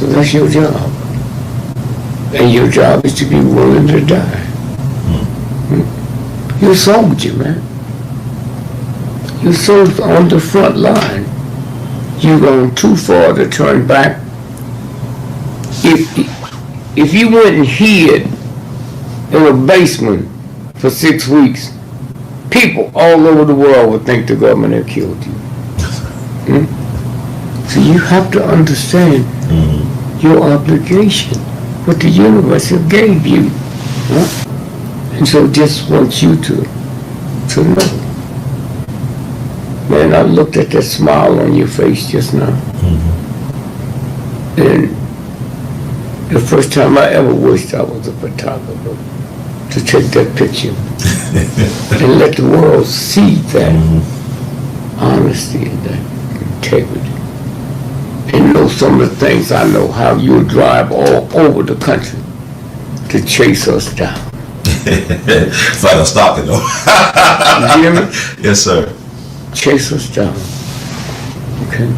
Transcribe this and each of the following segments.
So that's your job. And your job is to be willing to die. You're a soldier, man. You're so on the front line. You're going too far to turn back. If you went and hid in a basement for 6 weeks, people all over the world would think the government had killed you. So you have to understand your obligation, what the universe gave you. And so just wants you to know. Man, I looked at that smile on your face just now. And the first time I ever wished I was a photographer, to take that picture and let the world see that honesty and that integrity. And know some of the things I know, how you'll drive all over the country to chase us down. It's like a stalker, though. You hear me? Yes, sir. Chase us down. Okay?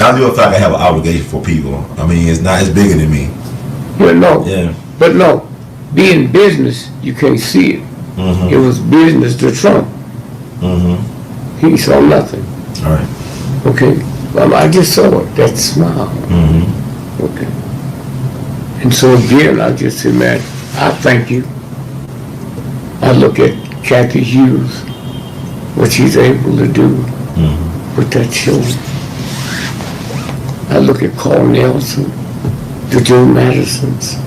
I do feel like I have an obligation for people. I mean, it's bigger than me. Yeah. But no, being business, you can't see it. It was business to Trump. He saw nothing. All right. Okay? Well, I just saw it, that smile. Okay. And so again, I just say, man, I thank you. I look at Kathy Hughes, what she's able to do with that children. I look at Carl Nelson, the Joe Madisons.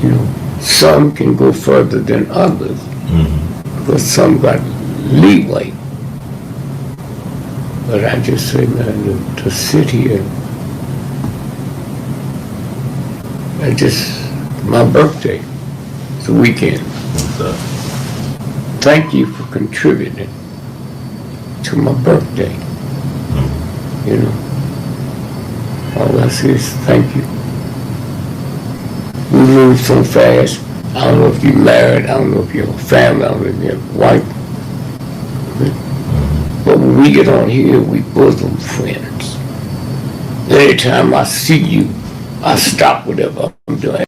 You know, some can go further than others because some got leeway. But I just say, man, to sit here, my birthday, it's a weekend. Thank you for contributing to my birthday. You know, all I say is thank you. We move so fast. I don't know if you're married, I don't know if you're a family, I don't know if you're a wife. But when we get on here, we bosom friends. Anytime I see you, I stop whatever I'm doing.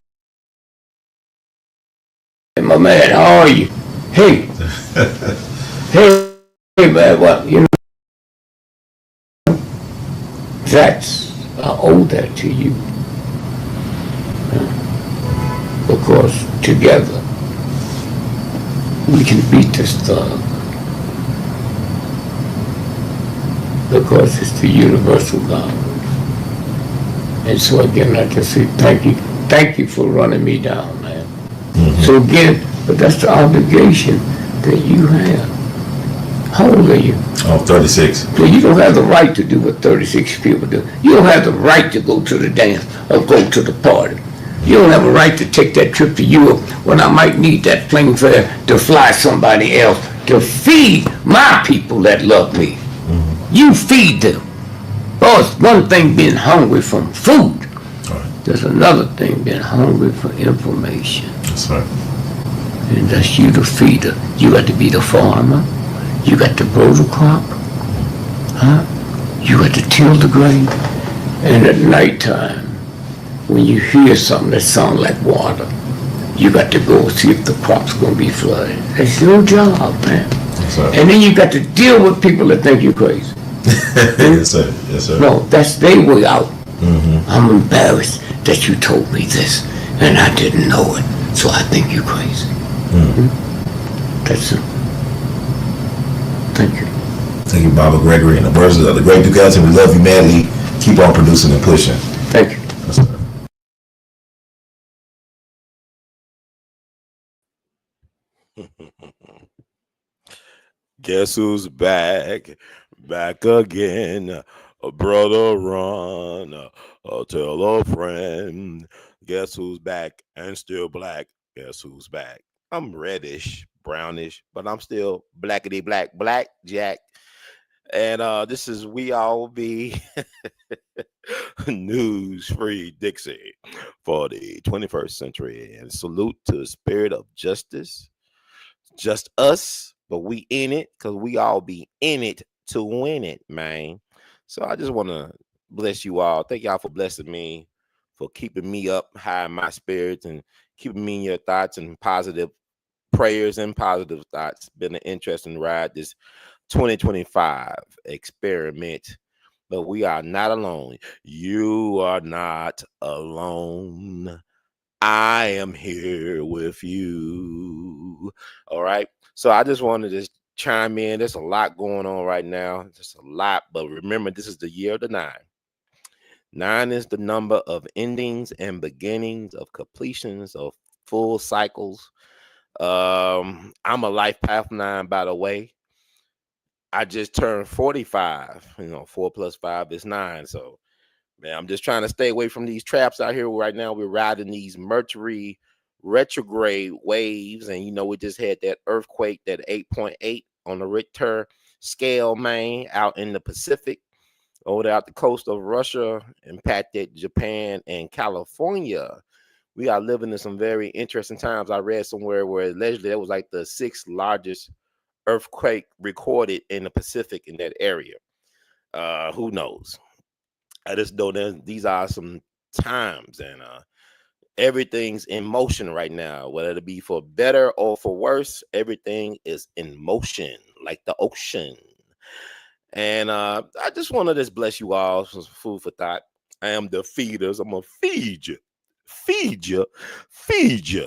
Hey, my man, how are you? Hey. Hey, man, what, you know? I owe that to you. Because together, we can beat this thug. Because it's the universal God. And so again, I just say thank you. Thank you for running me down, man. So again, but that's the obligation that you have. How old are you? I'm 36. So you don't have the right to do what 36 people do. You don't have the right to go to the dance or go to the party. You don't have a right to take that trip to Europe when I might need that plane fare to fly somebody else to feed my people that love me. You feed them. Oh, it's one thing being hungry from food. Right. There's another thing being hungry for information. That's right. And that's you the feeder. You got to be the farmer. You got to grow the crop. You got to till the grain. And at nighttime, when you hear something that sounds like water, you got to go see if the crop's going to be flooded. That's your job, man. That's right. And then you got to deal with people that think you're crazy. Yes, sir. Yes, sir. No, that's their way out. I'm embarrassed that you told me this, and I didn't know it, so I think you're crazy. That's it. Thank you. Thank you, Baba Gregory. And the words of the great Duke Ellington, we love you madly. Keep on producing and pushing. Thank you. Yes, sir. Guess who's back? Back again. A brother run. Tell a friend. Guess who's back and still black? Guess who's back? I'm reddish, brownish, but I'm still blackety black, black Jack. And this is We All Be News Free Dixie for the 21st century. And salute to the spirit of justice. Just us, but we in it because we all be in it to win it, man. So I just want to bless you all. Thank y'all for blessing me for keeping me up high in my spirits and keeping me in your thoughts and positive prayers and positive thoughts. Been an interesting ride this 2025 experiment, but we are not alone. You are not alone. I am here with you. All right. So I just wanted to chime in. There's a lot going on right now. Just a lot. But remember, this is the year of the 9. 9 is the number of endings and beginnings, of completions, of full cycles. I'm a life path 9, by the way. I just turned 45. 4 plus 5 is 9. So, man, I'm just trying to stay away from these traps out here right now. We're riding these Mercury retrograde waves, and we just had that earthquake, that 8.8 on the Richter scale, man, out in the Pacific, over there out the coast of Russia, impacted Japan and California. We are living in some very interesting times. I read somewhere where allegedly that was like the 6th largest earthquake recorded in the Pacific in that area. Who knows? I just know that these are some times, and everything's in motion right now, whether it be for better or for worse. Everything is in motion like the ocean. And I just want to just bless you all for some food for thought. I am the feeders. I'm gonna feed you. Feed you. There's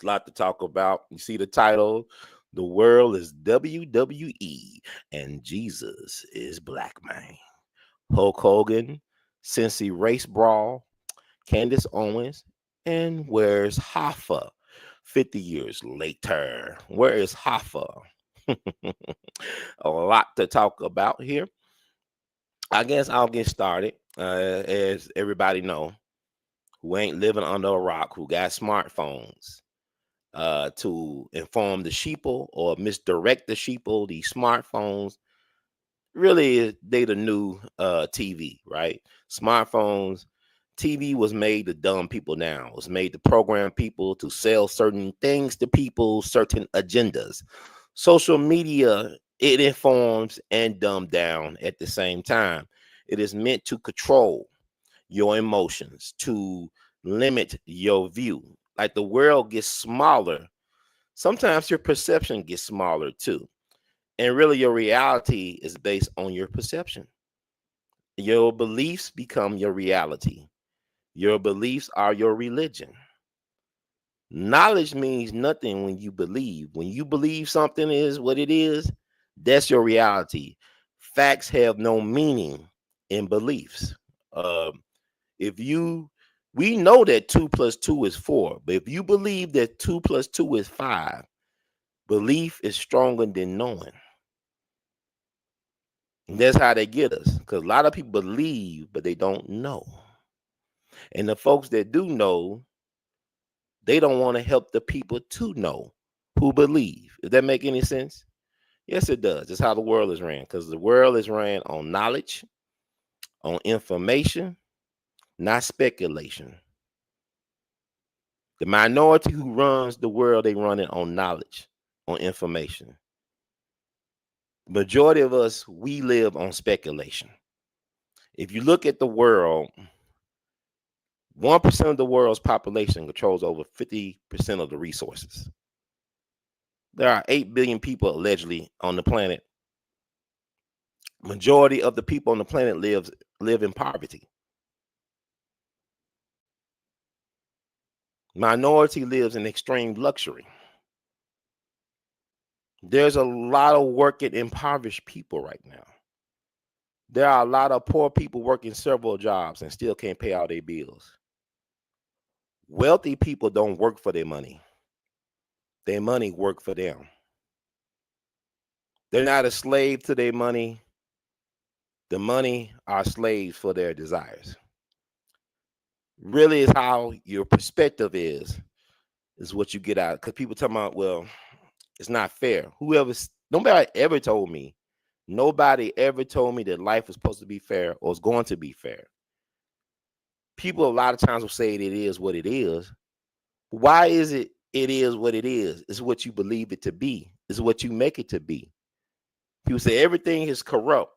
a lot to talk about. You see the title, The World is WWE and Jesus is Black, man. Hulk Hogan, Cincy race brawl, Candace Owens, and where's Hoffa? 50 years later, where is Hoffa? A lot to talk about here. I guess I'll get started. As everybody know, who ain't living under a rock, who got smartphones, to inform the sheeple or misdirect the sheeple, these smartphones, really, they the new TV, right? Smartphones, TV was made to dumb people down. It was made to program people to sell certain things to people, certain agendas. Social media, it informs and dumb down at the same time. It is meant to control your emotions, to limit your view. Like the world gets smaller, sometimes your perception gets smaller too. And really, your reality is based on your perception. Your beliefs become your reality. Your beliefs are your religion. Knowledge means nothing when you believe. When you believe something is what it is, that's your reality. Facts have no meaning in beliefs. We know that 2 plus 2 is 4, but if you believe that 2 plus 2 is 5, belief is stronger than knowing. And that's how they get us, because a lot of people believe, but they don't know. And the folks that do know, they don't want to help the people to know who believe. Does that make any sense? Yes, it does. That's how the world is ran, because the world is ran on knowledge, on information, not speculation. The minority who runs the world, they run it on knowledge, on information. Majority of us, we live on speculation. If you look at the world, 1% of the world's population controls over 50% of the resources. There are 8 billion people allegedly on the planet. Majority of the people on the planet live in poverty. Minority lives in extreme luxury. There's a lot of working impoverished people right now. There are a lot of poor people working several jobs and still can't pay all their bills. Wealthy people don't work for their money. Their money work for them. They're not a slave to their money. The money are slaves for their desires. Really is how your perspective is what you get out. Because people talking about, well, it's not fair. Nobody ever told me that life was supposed to be fair or is going to be fair. People a lot of times will say that it is what it is. Why is it is what it is? It's what you believe it to be. It's what you make it to be. People say everything is corrupt.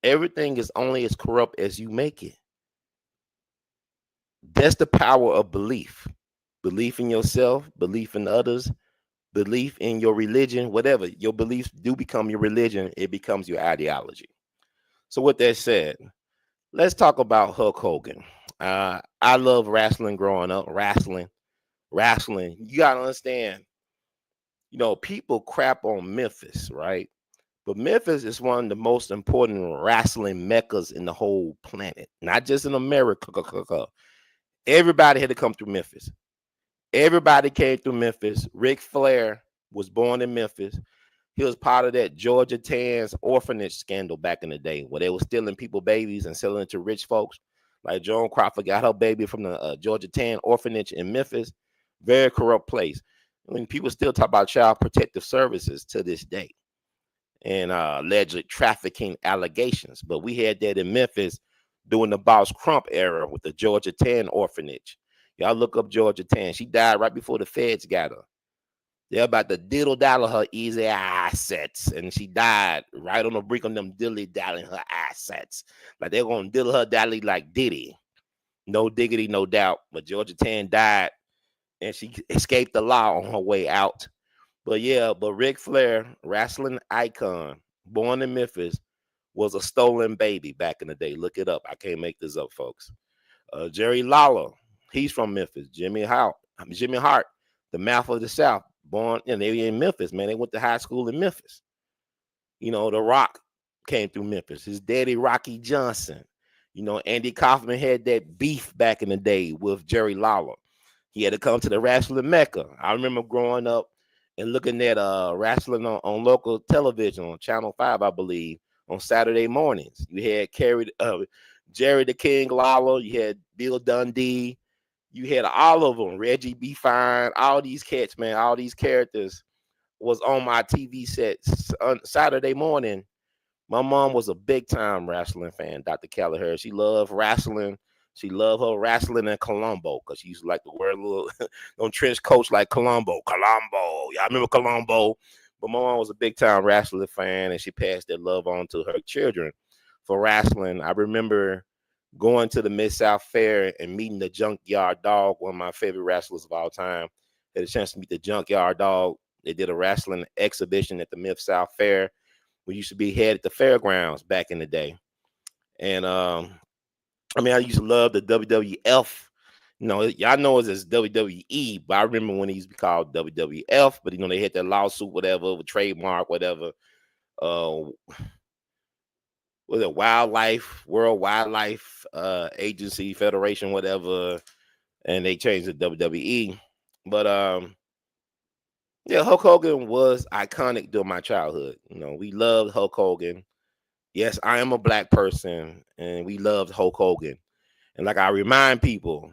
Everything is only as corrupt as you make it. That's the power of belief. Belief in yourself, belief in others, belief in your religion, whatever. Your beliefs do become your religion. It becomes your ideology. So with that said, let's talk about Hulk Hogan. I love wrestling growing up. Wrestling. You gotta understand, people crap on Memphis, right? But Memphis is one of the most important wrestling meccas in the whole planet, not just in America. Everybody had to come through Memphis. Everybody came through Memphis. Ric Flair was born in Memphis. He was part of that Georgia Tans orphanage scandal back in the day where they were stealing people babies and selling it to rich folks. Like Joan Crawford got her baby from the Georgia Tan orphanage in Memphis. Very corrupt place. I mean, people still talk about child protective services to this day and alleged trafficking allegations. But we had that in Memphis during the Boss Crump era with the Georgia Tan orphanage. Y'all look up Georgia Tan. She died right before the feds got her. They're about to diddle daddle her easy assets, and she died right on the brink of them dilly dallying her assets. Like they're gonna diddle her dally like Diddy. No diggity, no doubt. But Georgia Tan died, and she escaped the law on her way out. But yeah, Ric Flair, wrestling icon, born in Memphis, was a stolen baby back in the day. Look it up. I can't make this up, folks. Jerry Lawler, he's from Memphis. Jimmy Hart, the mouth of the South, born and they in Memphis, man. They went to high school in Memphis. The Rock came through Memphis. His daddy, Rocky Johnson. Andy Kaufman had that beef back in the day with Jerry Lawler. He had to come to the wrestling mecca. I remember growing up and looking at wrestling on local television on Channel 5, I believe, on Saturday mornings. You had Jerry the King Lawler. You had Bill Dundee. You had all of them, Reggie B. Fine, all these cats, man, all these characters was on my TV sets on Saturday morning. My mom was a big time wrestling fan, Dr. Callagher. She loved wrestling. She loved her wrestling in Colombo because she used to like to wear a little on trench coats like Colombo. Y'all remember Colombo? But my mom was a big time wrestling fan, and she passed that love on to her children for wrestling. I remember going to the Mid-South Fair and meeting the Junkyard Dog, one of my favorite wrestlers of all time. Had a chance to meet the Junkyard Dog. They did a wrestling exhibition at the Mid-South Fair. We used to be head at the fairgrounds back in the day. And I used to love the WWF. Y'all know it as WWE, but I remember when it used to be called WWF, but they had that lawsuit, whatever, with trademark, whatever. Was it World Wildlife Agency, Federation, whatever, and they changed it to WWE. But yeah, Hulk Hogan was iconic during my childhood. We loved Hulk Hogan. Yes, I am a black person, and we loved Hulk Hogan. And like I remind people,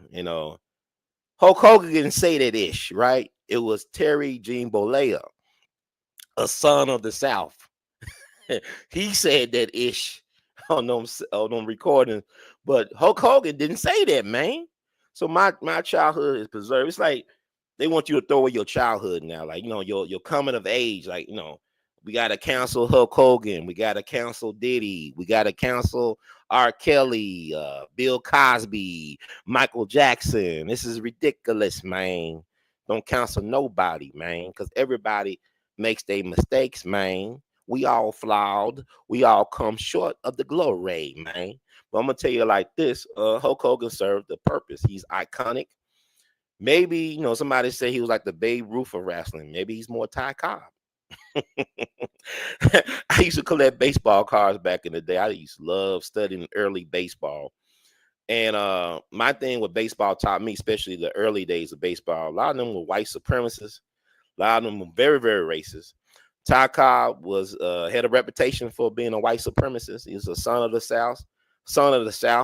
Hulk Hogan didn't say that ish, right? It was Terry Gene Bollea, a son of the South. He said that ish on them recordings, but Hulk Hogan didn't say that, man. So my childhood is preserved. It's like they want you to throw away your childhood now, like your coming of age. Like we gotta cancel Hulk Hogan, we gotta cancel Diddy, we gotta cancel R. Kelly, Bill Cosby, Michael Jackson. This is ridiculous, man. Don't cancel nobody, man, because everybody makes their mistakes, man. We all flawed. We all come short of the glory, man. But I'm gonna tell you like this: Hulk Hogan served the purpose. He's iconic. Maybe somebody say he was like the Babe Ruth of wrestling. Maybe he's more Ty Cobb. I used to collect baseball cards back in the day. I used to love studying early baseball. And my thing with baseball taught me, especially the early days of baseball, a lot of them were white supremacists. A lot of them were very, very racist. Ty Cobb had a reputation for being a white supremacist. He was a son of the South,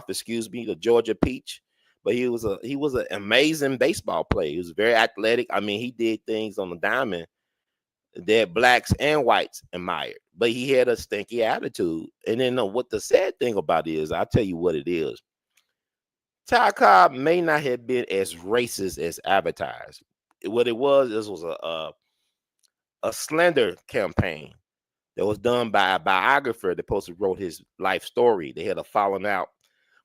the Georgia Peach. But he was an amazing baseball player. He was very athletic. I mean, he did things on the diamond that blacks and whites admired. But he had a stinky attitude. And then what the sad thing about it is, I'll tell you what it is. Ty Cobb may not have been as racist as advertised. What it was, this was a slander campaign that was done by a biographer that supposed to wrote his life story. They had a falling out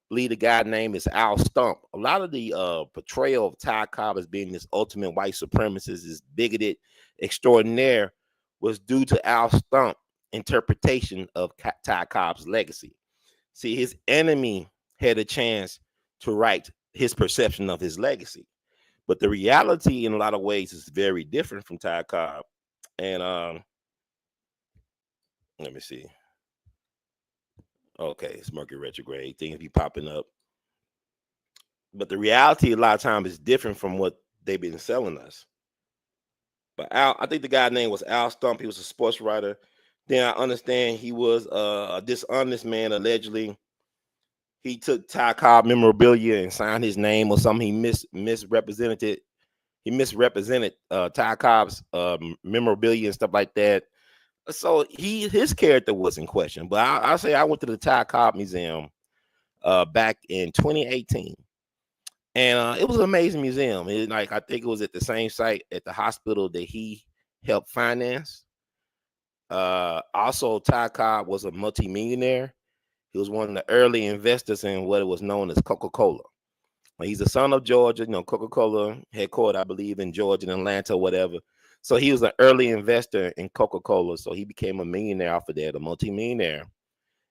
believe the guy name is Al Stump. A lot of the portrayal of Ty Cobb as being this ultimate white supremacist, this bigoted extraordinaire, was due to Al Stump interpretation of Ty Cobb's legacy. See, his enemy had a chance to write his perception of his legacy, but the reality in a lot of ways is very different from Ty Cobb. And let me see. Okay, it's Mercury retrograde. Things be popping up. But the reality a lot of times is different from what they've been selling us. But Al, I think the guy's name was Al Stump. He was a sports writer. Then I understand he was a dishonest man, allegedly. He took Ty Cobb memorabilia and signed his name or something. He misrepresented. He misrepresented Ty Cobb's memorabilia and stuff like that. So his character was in question. But I'll say I went to the Ty Cobb Museum back in 2018. And it was an amazing museum. I think it was at the same site at the hospital that he helped finance. Also, Ty Cobb was a multimillionaire. He was one of the early investors in what was known as Coca-Cola. He's the son of Georgia, Coca-Cola headquartered, I believe, in Georgia and Atlanta or whatever. So he was an early investor in Coca-Cola. So he became a millionaire off of that, a multimillionaire.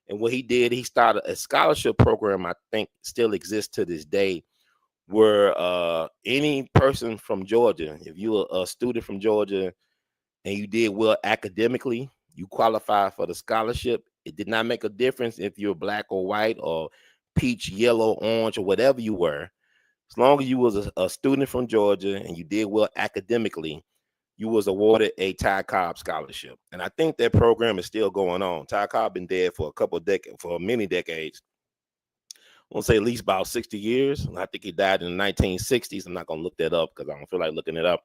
And what he did, he started a scholarship program, I think still exists to this day, where any person from Georgia, if you were a student from Georgia and you did well academically, you qualify for the scholarship. It did not make a difference if you're black or white or peach, yellow, orange, or whatever you were. As long as you was a student from Georgia and you did well academically, you was awarded a Ty Cobb scholarship. And I think that program is still going on. Ty Cobb been dead for many decades. I want to say at least about 60 years. I think he died in the 1960s. I'm not going to look that up because I don't feel like looking it up.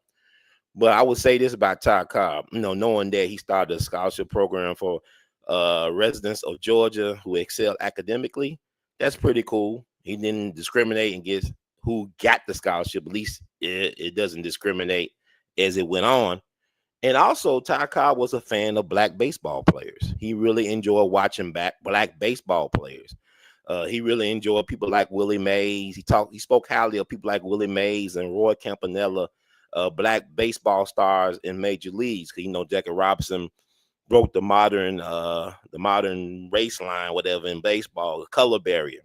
But I would say this about Ty Cobb, knowing that he started a scholarship program for residents of Georgia who excel academically. That's pretty cool. He didn't discriminate against who got the scholarship. At least it doesn't discriminate as it went on. And also, Ty Cobb was a fan of black baseball players. He really enjoyed watching black baseball players. He really enjoyed people like Willie Mays. He spoke highly of people like Willie Mays and Roy Campanella, black baseball stars in major leagues. Jackie Robinson broke the modern race line, whatever, in baseball, the color barrier.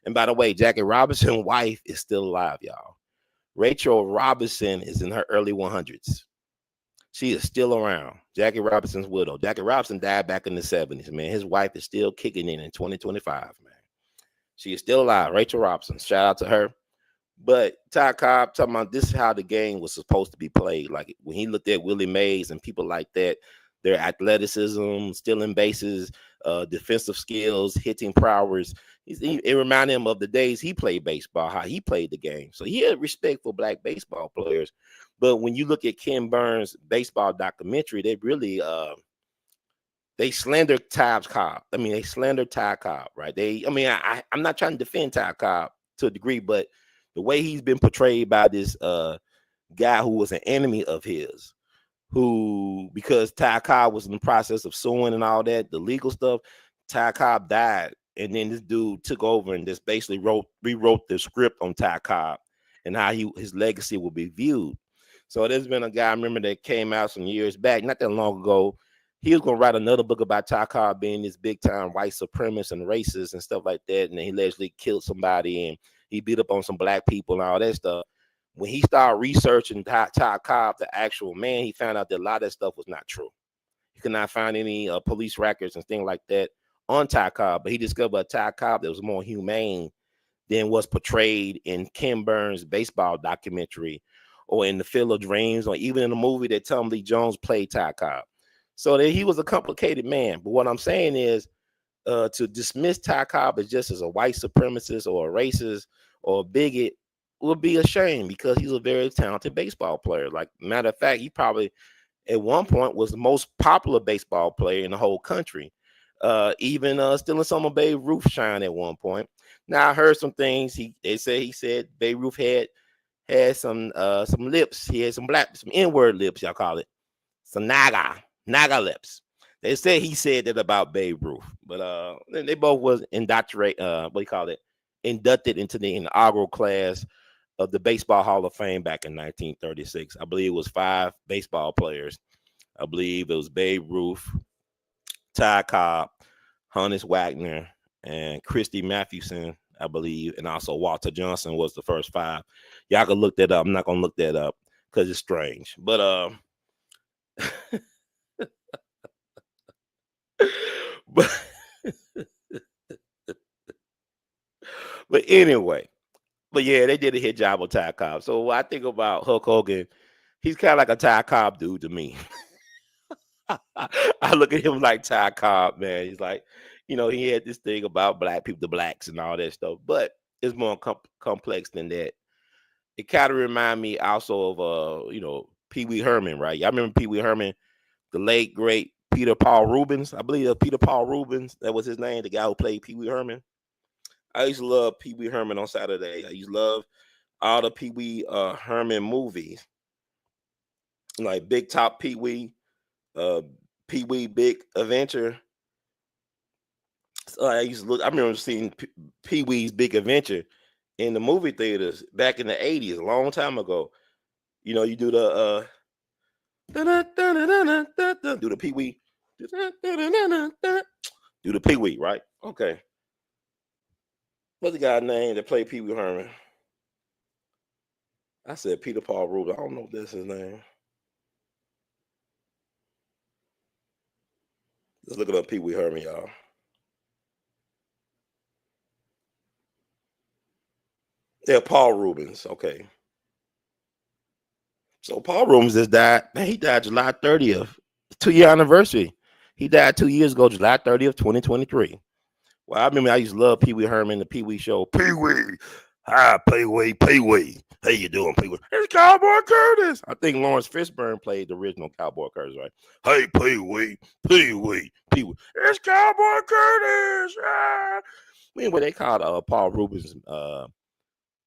And by the way, Jackie Robinson's wife is still alive, y'all. Rachel Robinson is in her early 100s. She is still around. Jackie Robinson's widow. Jackie Robinson died back in the 70s, man. His wife is still kicking in 2025, man. She is still alive. Rachel Robinson. Shout out to her. But Ty Cobb talking about this is how the game was supposed to be played. Like when he looked at Willie Mays and people like that, their athleticism, stealing bases, defensive skills, hitting prowess. It reminded him of the days he played baseball, how he played the game. So he had respect for black baseball players. But when you look at Ken Burns' baseball documentary, they really they slander Ty Cobb. I mean, they slander Ty Cobb, right? I'm not trying to defend Ty Cobb to a degree, but the way he's been portrayed by this guy who was an enemy of his, because Ty Cobb was in the process of suing and all that, the legal stuff, Ty Cobb died. And then this dude took over and just basically rewrote the script on Ty Cobb and how his legacy will be viewed. So there's been a guy, I remember, that came out some years back, not that long ago. He was going to write another book about Ty Cobb being this big time white supremacist and racist and stuff like that. And then he allegedly killed somebody and he beat up on some black people and all that stuff. When he started researching Ty Cobb, the actual man, he found out that a lot of that stuff was not true. He could not find any police records and things like that on Ty Cobb, but he discovered a Ty Cobb that was more humane than was portrayed in Ken Burns' baseball documentary or in The Field of Dreams or even in the movie that Tom Lee Jones played Ty Cobb. So that he was a complicated man. But what I'm saying is to dismiss Ty Cobb as just as a white supremacist or a racist or a bigot would be a shame because he's a very talented baseball player. Like, matter of fact, he probably at one point was the most popular baseball player in the whole country. Even stealing some of Babe Ruth's shine at one point. Now I heard some things. He said Babe Ruth had some lips. He had some N-word lips, y'all call it. Some Naga lips. They said he said that about Babe Ruth, but they both was indoctrinated. inducted into the inaugural class of the Baseball Hall of Fame back in 1936. I believe it was 5 baseball players. I believe it was Babe Ruth, Ty Cobb, Honus Wagner, and Christy Mathewson, I believe, and also Walter Johnson was the first 5. Y'all can look that up. I'm not gonna look that up because it's strange. But but but anyway, but yeah, they did a hit job on Ty Cobb. So when I think about Hulk Hogan, he's kind of like a Ty Cobb dude to me. I look at him like Ty Cobb, man. He's like, he had this thing about black people, the blacks, and all that stuff. But it's more complex than that. It kind of remind me also of Pee Wee Herman, right? Y'all remember Pee Wee Herman, the late great Peter Paul Rubens? I believe Peter Paul Rubens, that was his name, the guy who played Pee Wee Herman. I used to love Pee Wee Herman on Saturday. I used to love all the Pee Wee Herman movies, like Big Top Pee Wee, Pee Wee Big Adventure. So I remember seeing Pee Wee's Big Adventure in the movie theaters back in the 80s, a long time ago. You do the do the Pee Wee, do the Pee Wee, right? Okay. What's the guy's name that played Pee Wee Herman? I said Peter Paul Rubens. I don't know if that's his name. Let's look up Pee Wee Herman, y'all. Yeah, Paul Rubens. Okay. So Paul Rubens just died. Man, he died July 30th, 2-year anniversary. He died 2 years ago, July 30th, 2023. Well, I remember I used to love Pee Wee Herman, the Pee Wee show. Pee Wee. Hi, Pee Wee, Pee Wee. How you doing, Pee Wee? It's Cowboy Curtis. I think Lawrence Fishburne played the original Cowboy Curtis, right? Hey, Pee Wee, Pee Wee, Pee Wee. It's Cowboy Curtis. Ah. Anyway, they called Paul Rubens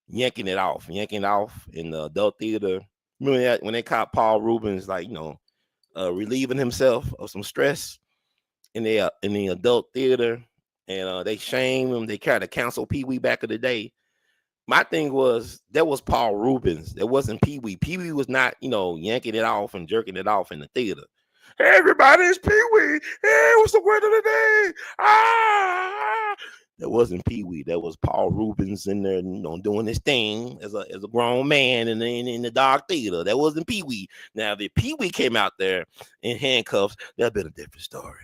yanking it off in the adult theater. Remember that when they caught Paul Rubens, like, relieving himself of some stress in the adult theater, and they shamed him. They kind of canceled Pee Wee back in the day. My thing was that was Paul Rubens. That wasn't Pee Wee. Pee Wee was not, yanking it off and jerking it off in the theater. Hey, everybody, it's Pee Wee. Hey, what's the word of the day? Ah! That wasn't Pee Wee. That was Paul Rubens in there, doing his thing as a grown man in the dark theater. That wasn't Pee Wee. Now, if Pee Wee came out there in handcuffs, that'd been a different story.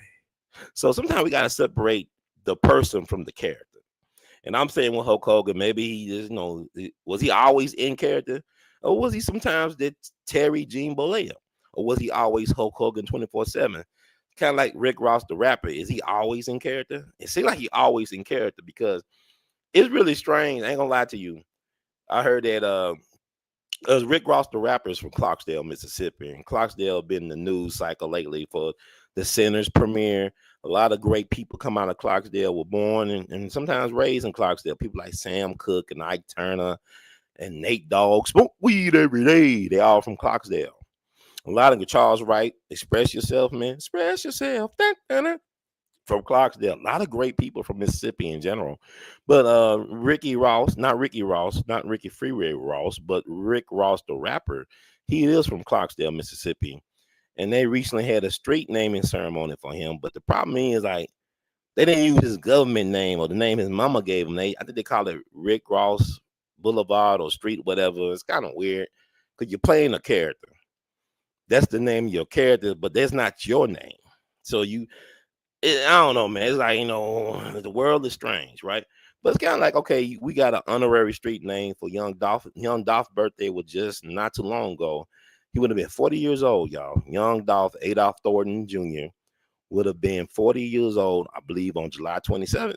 So sometimes we gotta separate the person from the character. And I'm saying with Hulk Hogan, maybe he just, was he always in character, or was he sometimes that Terry Gene Bollea, or was he always Hulk Hogan 24/7? Kind of like Rick Ross, the rapper. Is he always in character? It seems like he always in character because it's really strange. I ain't gonna lie to you. I heard that Rick Ross, the rapper, is from Clarksdale, Mississippi, and Clarksdale been in the news cycle lately for the Sinners premiere. A lot of great people come out of Clarksdale, were born and sometimes raised in Clarksdale. People like Sam Cooke and Ike Turner and Nate Dogg, smoke weed every day. They all from Clarksdale. A lot of Charles Wright, express yourself, man. Express yourself. From Clarksdale. A lot of great people from Mississippi in general. But Ricky Ross, not Ricky Freeway Ross, but Rick Ross, the rapper, he is from Clarksdale, Mississippi. And they recently had a street naming ceremony for him. But the problem is, like, they didn't use his government name or the name his mama gave him. I think they call it Rick Ross Boulevard or Street, whatever. It's kind of weird because you're playing a character. That's the name of your character, but that's not your name. So I don't know, man. It's like, the world is strange, right? But it's kind of like, okay, we got an honorary street name for young Dolph. Young Dolph's birthday was just not too long ago. He would have been 40 years old, y'all. Young Dolph Adolph Thornton Jr. would have been 40 years old, I believe, on July 27th.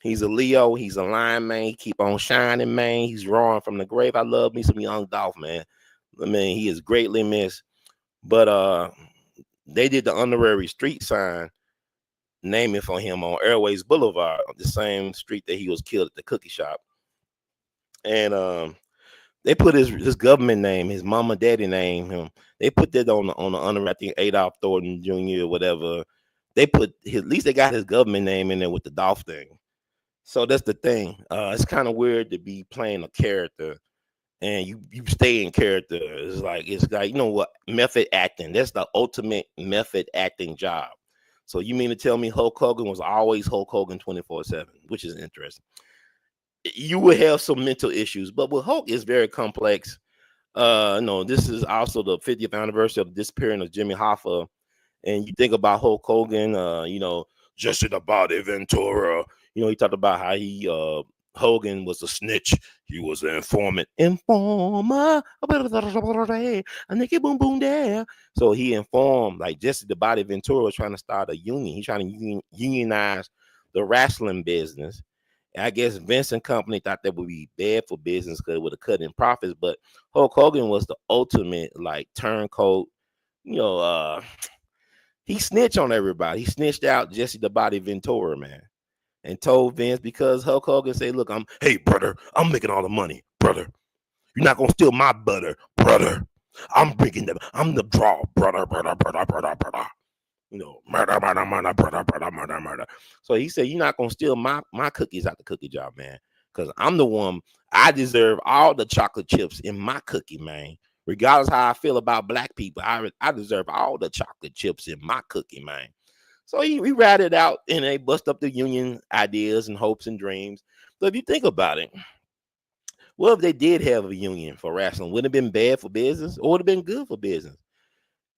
He's a Leo. He's a lion, man. He keep on shining, man. He's roaring from the grave. I love me some young Dolph, man. I mean, he is greatly missed. But they did the honorary street sign naming for him on Airways Boulevard, the same street that he was killed at the cookie shop. And they put his government name, his mama, daddy name, him. They put that on the honorary, I think Adolph Thornton Jr. or whatever. They put at least they got his government name in there with the Dolph thing. So that's the thing. It's kind of weird to be playing a character and you stay in character. It's like you know what, method acting. That's the ultimate method acting job. So you mean to tell me Hulk Hogan was always Hulk Hogan 24/7, which is interesting. You would have some mental issues, but with Hulk is very complex. No, this is also the 50th anniversary of the disappearance of Jimmy Hoffa, and you think about Hulk Hogan, Jesse the Body Ventura. He talked about how Hogan was a snitch. He was an informant. Informer. A Nicky boom boom there. So he informed, like Jesse the Body Ventura was trying to start a union. He's trying to unionize the wrestling business. And I guess Vince and company thought that would be bad for business because it would have cut in profits. But Hulk Hogan was the ultimate like turncoat. You know, he snitched on everybody. He snitched out Jesse the Body Ventura, man, and told Vince because Hulk Hogan said, "Look, hey brother, I'm making all the money, brother. You're not gonna steal my butter, brother. I'm the draw, brother. Murder. So he said, "You're not gonna steal my cookies out the cookie jar, man, because I'm the one. I deserve all the chocolate chips in my cookie, man. Regardless how I feel about black people, I deserve all the chocolate chips in my cookie, man." So he ratted out and they bust up the union ideas and hopes and dreams. So if you think about it, well, if they did have a union for wrestling, would it have been bad for business or would it have been good for business?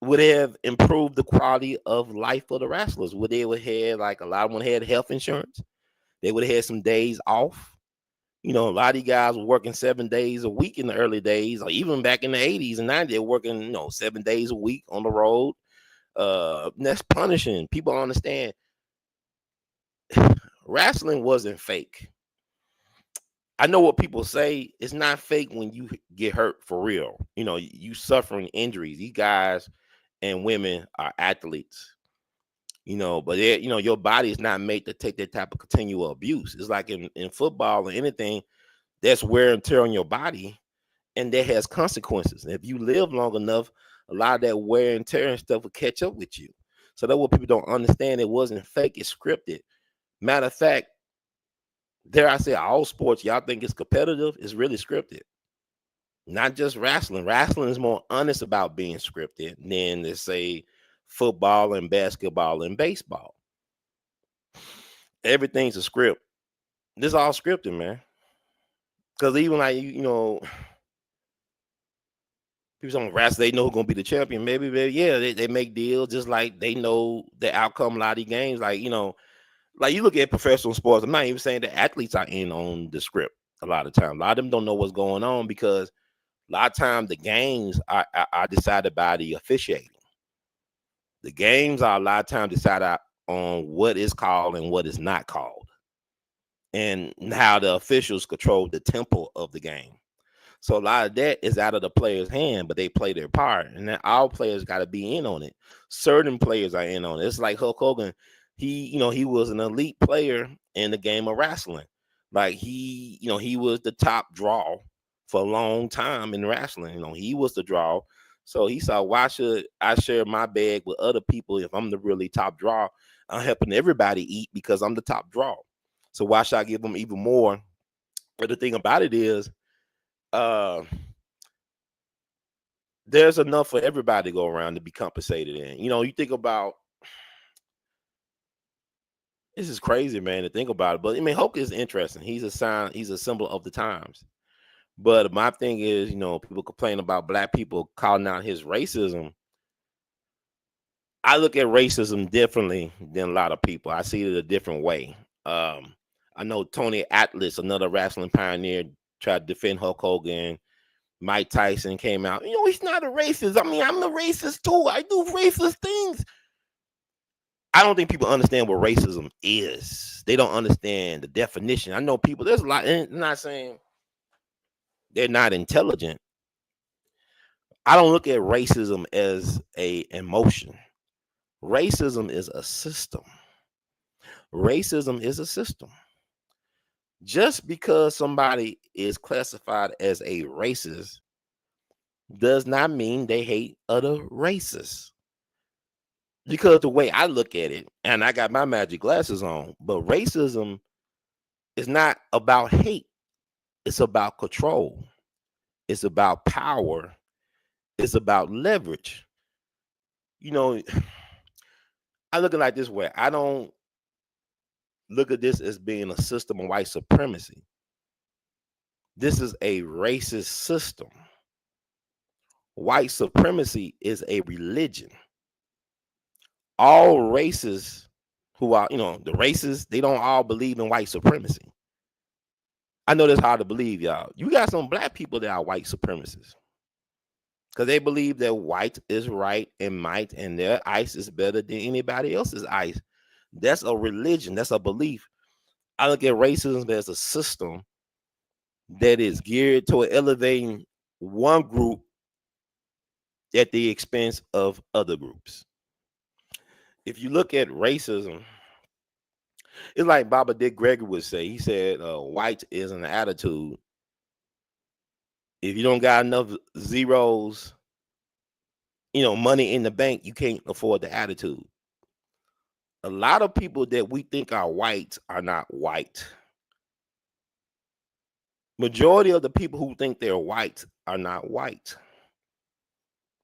Would it have improved the quality of life for the wrestlers? Would they have had, like, a lot of them had health insurance? They would have had some days off. A lot of these guys were working 7 days a week in the early days, or even back in the 80s and 90s, they were working, 7 days a week on the road. That's punishing. People understand wrestling wasn't fake. I know what people say. It's not fake when you get hurt for real. You suffering injuries. These guys and women are athletes. But your body is not made to take that type of continual abuse. It's like in football or anything, that's wear and tear on your body, and that has consequences. And if you live long enough, a lot of that wear and tear and stuff will catch up with you. So that's what people don't understand. It wasn't fake, it's scripted. Matter of fact, dare I say, all sports, y'all think it's competitive, it's really scripted. Not just wrestling. Wrestling is more honest about being scripted than, let's say, football and basketball and baseball. Everything's a script. This all scripted, man. Because even like, people on wrestling, they know who's gonna be the champion. Maybe yeah, they make deals just like they know the outcome. A lot of these games, like like you look at professional sports. I'm not even saying that athletes are in on the script. A lot of times, a lot of them don't know what's going on because a lot of times the games are decided by the officiating. The games are a lot of times decided on what is called and what is not called, and how the officials control the tempo of the game. So a lot of that is out of the player's hand, but they play their part, and then all players got to be in on it. Certain players are in on it. It's like Hulk Hogan. He was an elite player in the game of wrestling. Like he was the top draw for a long time in wrestling. He was the draw. So he saw, why should I share my bag with other people if I'm the really top draw? I'm helping everybody eat because I'm the top draw. So why should I give them even more? But the thing about it is, there's enough for everybody to go around to be compensated in. You think about, this is crazy, man, to think about it. But I mean, Hulk is interesting. He's a symbol of the times. But my thing is, people complain about black people calling out his racism. I look at racism differently than a lot of people. I see it a different way. I know Tony Atlas, another wrestling pioneer, tried to defend Hulk Hogan. Mike Tyson came out. He's not a racist. I mean, I'm a racist too. I do racist things. I don't think people understand what racism is. They don't understand the definition. I know people, there's a lot, and I'm not saying they're not intelligent. I don't look at racism as a emotion. Racism is a system. Racism is a system. Just because somebody is classified as a racist does not mean they hate other races. Because the way I look at it, and I got my magic glasses on, but racism It's not about hate. It's about control. It's about power. It's about leverage. You know, I look at it like this way. I don't look at this as being a system of white supremacy. This is a racist system. White supremacy is a religion. All races who are, the races, they don't all believe in white supremacy. I know that's hard to believe, y'all. You got some black people that are white supremacists because they believe that white is right and might, and their ice is better than anybody else's ice. That's a religion. That's a belief. I look at racism as a system that is geared toward elevating one group at the expense of other groups. If you look at racism, it's like Baba Dick Gregory would say. He said, white is an attitude. If you don't got enough zeros, money in the bank, you can't afford the attitude. A lot of people that we think are white are not white. Majority of the people who think they're white are not white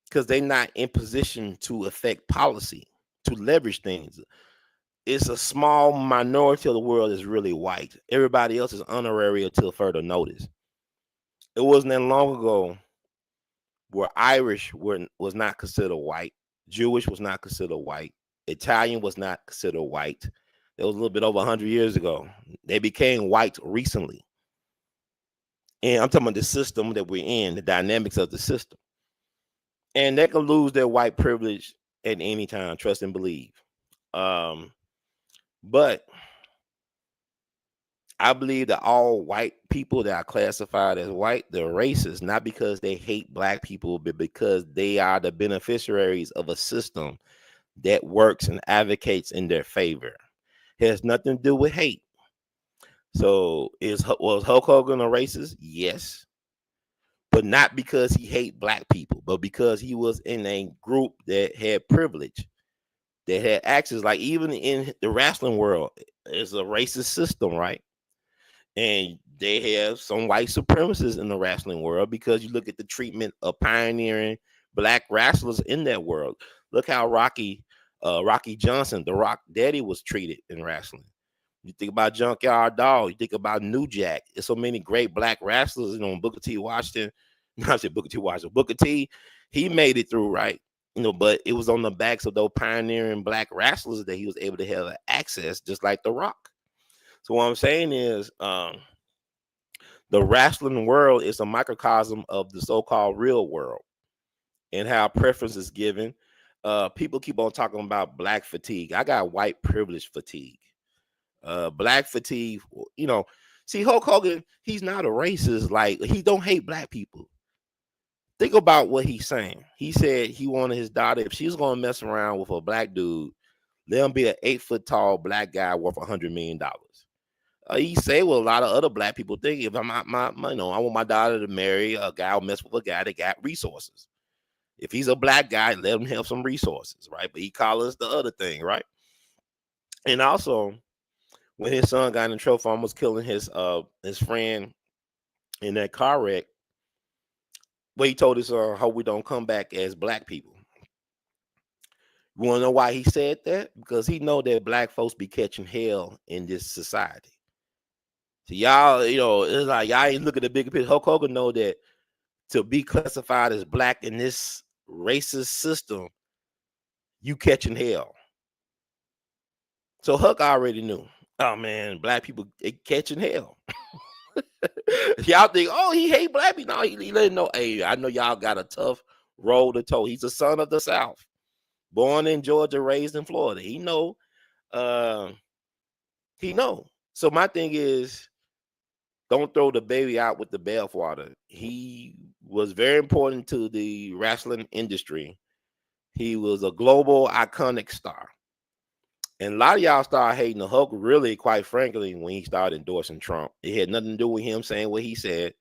because they're not in position to affect policy, to leverage things. It's a small minority of the world is really white. Everybody else is honorary until further notice. It wasn't that long ago where Irish was not considered white, Jewish was not considered white, Italian was not considered white. That was a little bit over 100 years ago. They became white recently. And I'm talking about the system that we're in, the dynamics of the system. And they can lose their white privilege at any time, trust and believe. But I believe that all white people that are classified as white, they're racist, not because they hate black people, but because they are the beneficiaries of a system that works and advocates in their favor. It has nothing to do with hate. So was Hulk Hogan a racist? Yes. But not because he hate black people, but because he was in a group that had privilege, that had access. Like even in the wrestling world, it's a racist system, right? And they have some white supremacists in the wrestling world because you look at the treatment of pioneering black wrestlers in that world. Look how Rocky Johnson, the Rock Daddy, was treated in wrestling. You think about Junkyard Dog, you think about New Jack. There's so many great black wrestlers, Booker T. Washington. I said Booker T. Washington. Booker T, he made it through, right? But it was on the backs of those pioneering black wrestlers that he was able to have access, just like The Rock. So what I'm saying is the wrestling world is a microcosm of the so-called real world and how preference is given. People keep on talking about black fatigue. I got white privilege fatigue. Black fatigue, see, Hulk Hogan, he's not a racist. Like, he don't hate black people. Think about what he's saying. He said he wanted his daughter, if she was going to mess around with a black dude, let him be an 8-foot tall black guy worth $100 million. He say what a lot of other black people think. If I want my daughter to marry a guy who mess with a guy that got resources. If he's a black guy, let him have some resources, right? But he call us the other thing, right? And also, when his son got in trouble for almost killing his friend in that car wreck, well, he told his son, hope we don't come back as black people. You want to know why he said that? Because he know that black folks be catching hell in this society. So y'all, it's like y'all ain't look at the bigger picture. Hulk Hogan know that to be classified as black in this racist system, you catching hell. So Huck already knew. Oh man, black people catching hell. Y'all think, oh, he hate black people. No, he let him know. Hey, I know y'all got a tough road to toe. He's a son of the South, born in Georgia, raised in Florida. He know. So my thing is, don't throw the baby out with the bathwater. He was very important to the wrestling industry. He was a global iconic star. And a lot of y'all started hating the Hulk, really, quite frankly, when he started endorsing Trump. It had nothing to do with him saying what he said.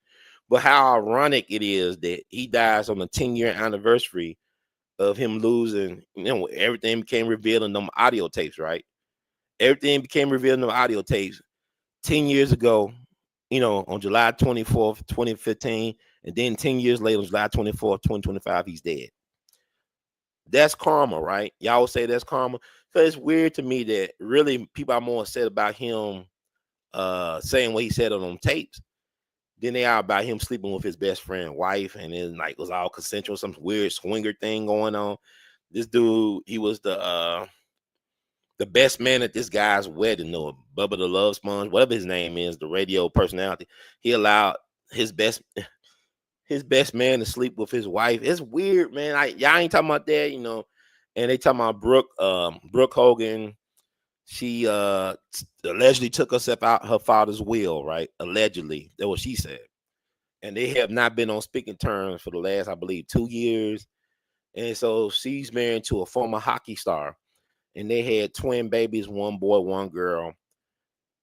But how ironic it is that he dies on the 10-year anniversary of him losing. Everything became revealed in them audio tapes, right? Everything became revealed in them audio tapes. 10 years ago, on July 24th, 2015, and then 10 years later, on July 24th, 2025, he's dead. That's karma, right? Y'all say that's karma. So it's weird to me that really people are more upset about him saying what he said on them tapes than they are about him sleeping with his best friend's wife, and then like it was all consensual, some weird swinger thing going on. This dude, he was the best man at this guy's wedding, or Bubba the Love Sponge, whatever his name is, the radio personality. He allowed his best man to sleep with his wife. It's weird, man. Y'all ain't talking about that, And they talking about Brooke Hogan. She allegedly took herself out her father's will, right? Allegedly, that's what she said. And they have not been on speaking terms for the last, I believe, 2 years. And so she's married to a former hockey star, and they had twin babies, one boy, one girl.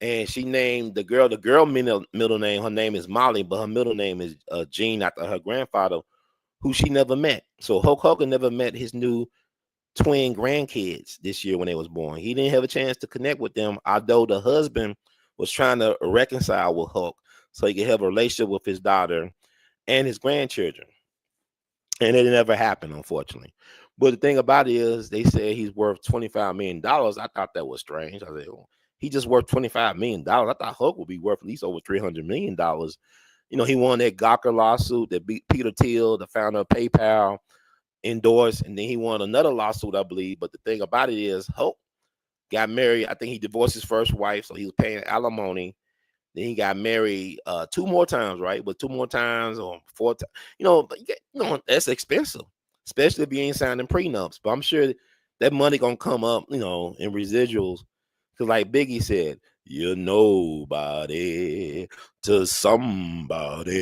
And she named the girl middle name, her name is Molly, but her middle name is Jean, after her grandfather, who she never met. So Hulk Hogan never met his new twin grandkids this year when they was born. He didn't have a chance to connect with them, although the husband was trying to reconcile with Hulk so he could have a relationship with his daughter and his grandchildren. And it never happened, unfortunately. But the thing about it is, they said he's worth $25 million. I thought that was strange. I said, well, he just worth $25 million. I thought Hulk would be worth at least over $300 million. He won that Gawker lawsuit that beat Peter Thiel, the founder of PayPal, endorsed, and then he won another lawsuit, I believe. But the thing about it is, Hulk got married. I think he divorced his first wife, so he was paying alimony. Then he got married 2 more times, right? But 2 more times or 4 times, that's expensive, especially if you ain't signing prenups. But I'm sure that money gonna come up, in residuals. Because like Biggie said, you're nobody till somebody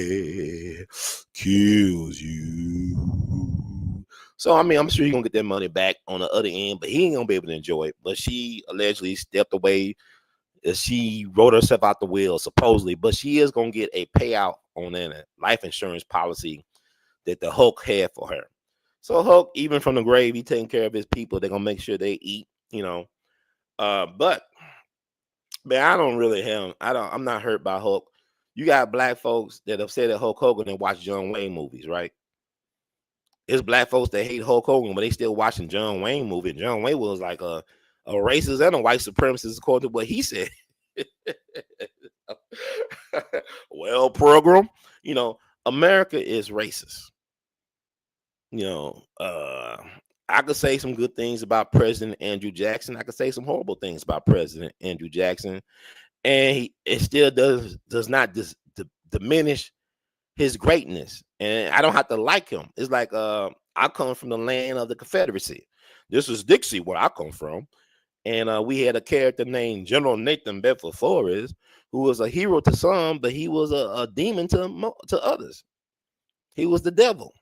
kills you. So, I mean, I'm sure he's going to get that money back on the other end, but he ain't going to be able to enjoy it. But she allegedly stepped away. She wrote herself out the will, supposedly, but she is going to get a payout on a life insurance policy that the Hulk had for her. So Hulk, even from the grave, he taking care of his people. They're going to make sure they eat, but man, I don't really have, I'm not hurt by Hulk. You got black folks that have said that Hulk Hogan and watch John Wayne movies, right? It's black folks that hate Hulk Hogan, but they still watching John Wayne movie. John Wayne was like a racist and a white supremacist, according to what he said. Well, program, America is racist. I could say some good things about President Andrew Jackson. I could say some horrible things about President Andrew Jackson, and it still does not diminish his greatness. And I don't have to like him. It's like I come from the land of the Confederacy. This is Dixie, where I come from, and we had a character named General Nathan Bedford Forrest, who was a hero to some, but he was a demon to others. He was the devil.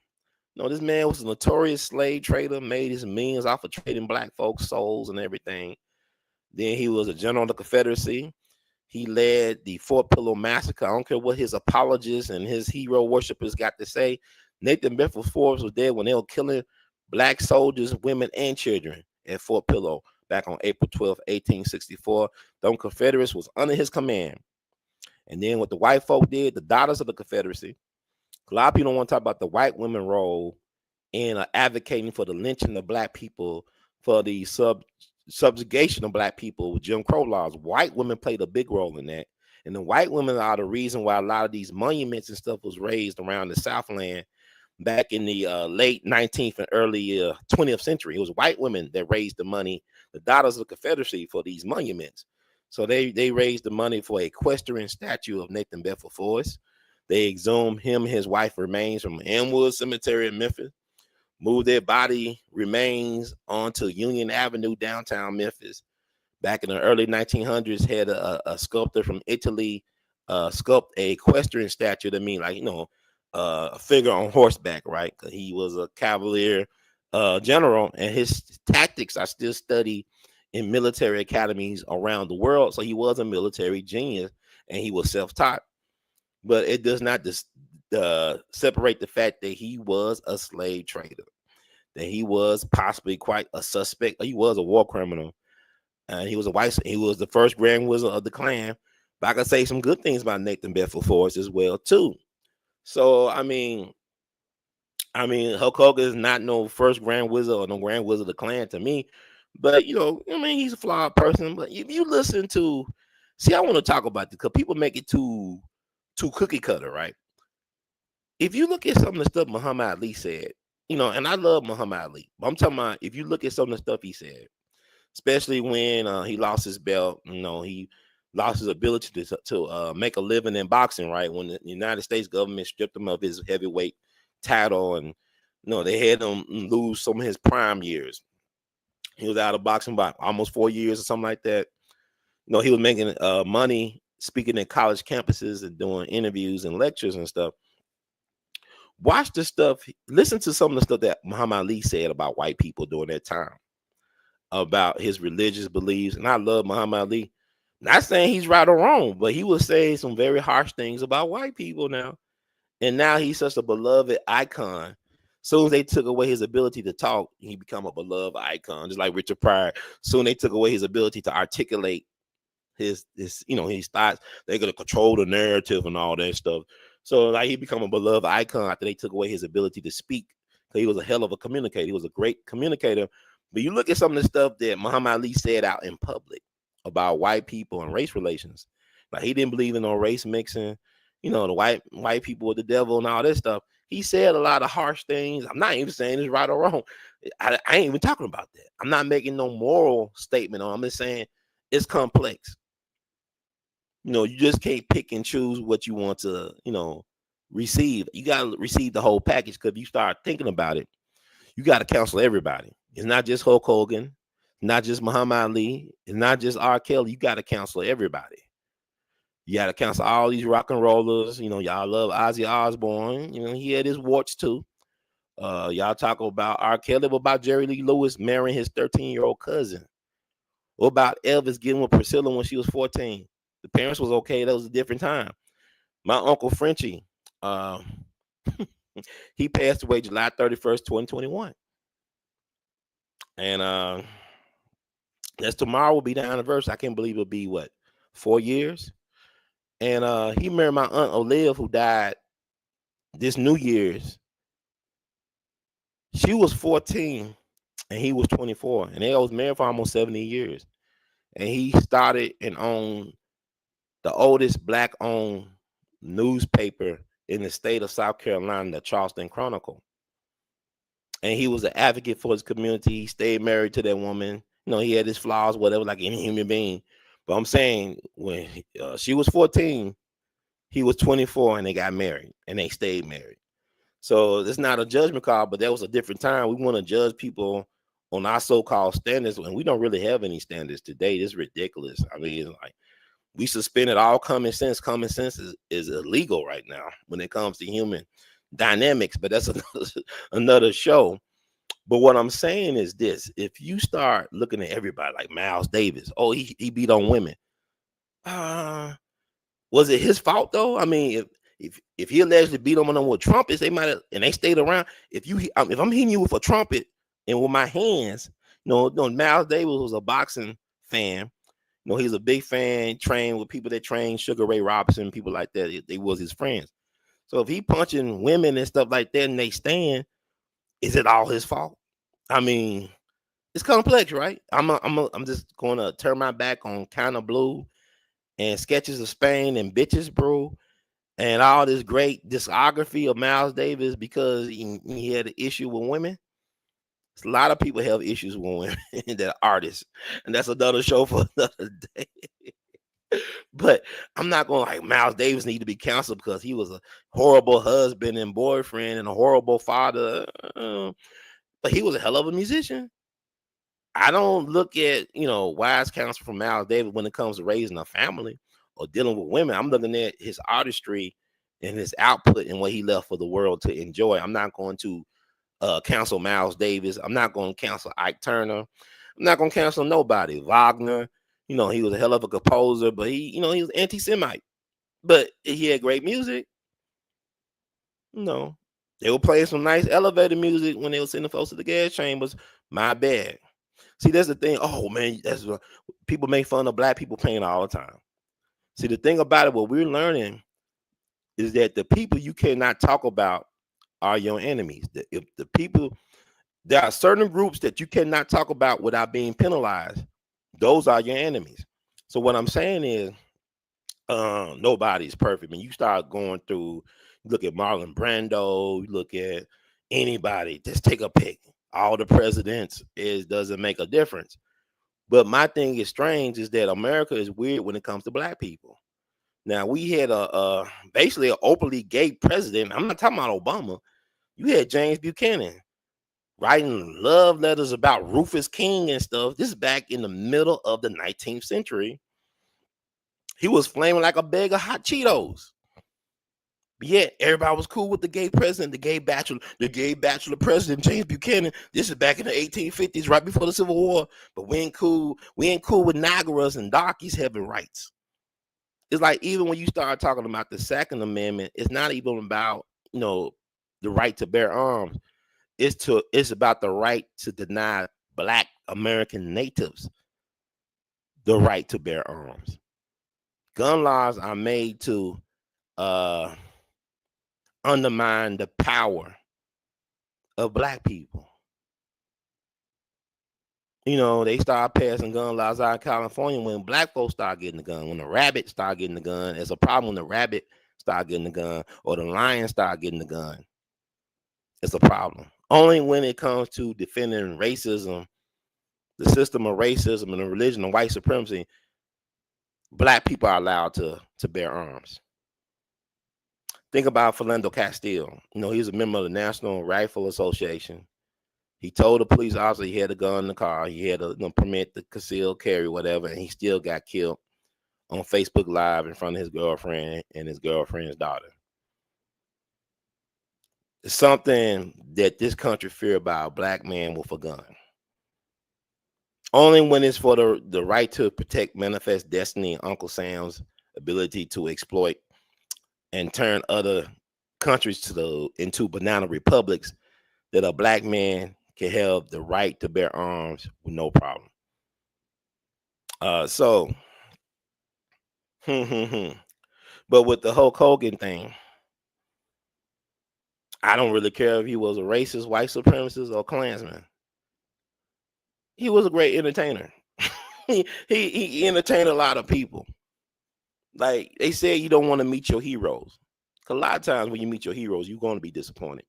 This man was a notorious slave trader, made his millions off of trading black folks' souls and everything. Then he was a general of the Confederacy. He led the Fort Pillow Massacre. I don't care what his apologists and his hero worshippers got to say. Nathan Bedford Forrest was there when they were killing black soldiers, women, and children at Fort Pillow back on April 12, 1864. Them Confederates was under his command. And then what the white folk did, the daughters of the Confederacy, a lot of people don't want to talk about the white women role in advocating for the lynching of black people, for the subjugation of black people with Jim Crow laws. White women played a big role in that. And the white women are the reason why a lot of these monuments and stuff was raised around the Southland back in the late 19th and early 20th century. It was white women that raised the money, the daughters of the Confederacy, for these monuments. So they raised the money for a equestrian statue of Nathan Bedford Forrest. They exhumed him and his wife remains from Elmwood Cemetery in Memphis, moved their body remains onto Union Avenue, downtown Memphis. Back in the early 1900s, had a sculptor from Italy sculpt a equestrian statue. That mean, like, a figure on horseback, right? Because he was a cavalier general, and his tactics are still studied in military academies around the world. So he was a military genius, and he was self-taught. But it does not separate the fact that he was a slave trader, that he was possibly quite a suspect. He was a war criminal, and he was the first Grand Wizard of the Klan But I can say some good things about Nathan Bedford Forrest as well too. So I mean, Hulk Hogan is not no first Grand Wizard or no Grand Wizard of the Clan to me. But he's a flawed person. But if you listen to, see, I want to talk about this because people make it too cookie cutter, right? If you look at some of the stuff Muhammad Ali said, and I love Muhammad Ali, but I'm talking about if you look at some of the stuff he said, especially when he lost his belt, he lost his ability to make a living in boxing, right? When the United States government stripped him of his heavyweight title, and they had him lose some of his prime years. He was out of boxing by almost 4 years or something like that. He was making money speaking at college campuses and doing interviews and lectures and stuff. Watch the stuff, listen to some of the stuff that Muhammad Ali said about white people during that time, about his religious beliefs. And I love Muhammad Ali. Not saying he's right or wrong, but he was saying some very harsh things about white people now. And now he's such a beloved icon. As soon as they took away his ability to talk, he become a beloved icon, just like Richard Pryor. Soon they took away his ability to articulate his thoughts. They're gonna control the narrative and all that stuff. So like he become a beloved icon after they took away his ability to speak. Because he was a hell of a communicator. He was a great communicator. But you look at some of the stuff that Muhammad Ali said out in public about white people and race relations. Like he didn't believe in no race mixing. The white people were the devil and all this stuff. He said a lot of harsh things. I'm not even saying it's right or wrong. I ain't even talking about that. I'm not making no moral statement on it. I'm just saying it's complex. You just can't pick and choose what you want to, receive. You got to receive the whole package, because if you start thinking about it, you got to counsel everybody. It's not just Hulk Hogan, not just Muhammad Ali, it's not just R. Kelly. You got to counsel everybody. You got to counsel all these rock and rollers. Y'all love Ozzy Osbourne. He had his warts too. Y'all talk about R. Kelly. What about Jerry Lee Lewis marrying his 13-year-old cousin? What about Elvis getting with Priscilla when she was 14? The parents was okay. That was a different time. My uncle Frenchie, he passed away July 31st, 2021. And that's tomorrow will be the anniversary. I can't believe it'll be 4 years. And he married my aunt Olive, who died this New Year's. She was 14 and he was 24. And they was married for almost 70 years. And he started and owned the oldest black-owned newspaper in the state of South Carolina, the Charleston Chronicle. And he was an advocate for his community. He stayed married to that woman. He had his flaws, whatever, like any human being. But I'm saying when she was 14, he was 24, and they got married, and they stayed married. So it's not a judgment call, but that was a different time. We want to judge people on our so-called standards, and we don't really have any standards today. It's ridiculous. I mean, like, we suspended all common sense. Common sense is illegal right now when it comes to human dynamics, but that's another show. But what I'm saying is this: if you start looking at everybody like Miles Davis, he beat on women. Was it his fault though? I mean, if he allegedly beat on them with trumpets, they might have, and they stayed around. If I'm hitting you with a trumpet and with my hands, Miles Davis was a boxing fan. He's a big fan, trained with people that train Sugar Ray Robinson, people like that. They was his friends. So if he punching women and stuff like that and they stand, is it all his fault? I mean, it's complex, right? I'm just going to turn my back on Kinda Blue and Sketches of Spain and Bitches Brew and all this great discography of Miles Davis because he had an issue with women. A lot of people have issues with women that are artists, and that's another show for another day. But I'm not going like Miles Davis need to be canceled because he was a horrible husband and boyfriend and a horrible father. But he was a hell of a musician. I don't look at, wise counsel from Miles Davis when it comes to raising a family or dealing with women. I'm looking at his artistry and his output and what he left for the world to enjoy. I'm not going to counsel Miles Davis. I'm not going to counsel Ike Turner. I'm not going to counsel nobody. Wagner, he was a hell of a composer, but he was anti-Semite. But he had great music. They were playing some nice elevator music when they were sending folks to the gas chambers. My bad. See, that's the thing. Oh man, that's what people make fun of black people paying all the time. See, the thing about it, what we're learning is that the people you cannot talk about are your enemies. If the people, there are certain groups that you cannot talk about without being penalized. Those are your enemies. So what I'm saying is, nobody's perfect. When you start going through, you look at Marlon Brando, you look at anybody, just take a pick. All the presidents, it doesn't make a difference. But my thing is strange is that America is weird when it comes to black people. Now we had a basically an openly gay president. I'm not talking about Obama. You had James Buchanan writing love letters about Rufus King and stuff. This is back in the middle of the 19th century. He was flaming like a bag of hot Cheetos. But yet everybody was cool with the gay president, the gay bachelor president, James Buchanan. This is back in the 1850s, right before the Civil War. But we ain't cool. We ain't cool with Niagaras and darkies having rights. It's like even when you start talking about the Second Amendment, it's not even about, the right to bear arms. It's about the right to deny Black American natives the right to bear arms. Gun laws are made to undermine the power of Black people. They start passing gun laws out in California when Black folks start getting the gun. When the rabbit start getting the gun, it's a problem when the rabbit start getting the gun or the lion start getting the gun. It's a problem. Only when it comes to defending racism, the system of racism and the religion of white supremacy, Black people are allowed to bear arms. Think about Philando Castile. He's a member of the National Rifle Association. He told the police officer he had a gun in the car. He had a permit to conceal carry, whatever, and he still got killed on Facebook Live in front of his girlfriend and his girlfriend's daughter. It's something that this country fear about a Black man with a gun. Only when it's for the right to protect Manifest Destiny and Uncle Sam's ability to exploit and turn other countries into banana republics that a Black man can have the right to bear arms with no problem. But with the Hulk Hogan thing, I don't really care if he was a racist, white supremacist, or Klansman. He was a great entertainer. he entertained a lot of people. Like they say, you don't want to meet your heroes. A lot of times when you meet your heroes, you're going to be disappointed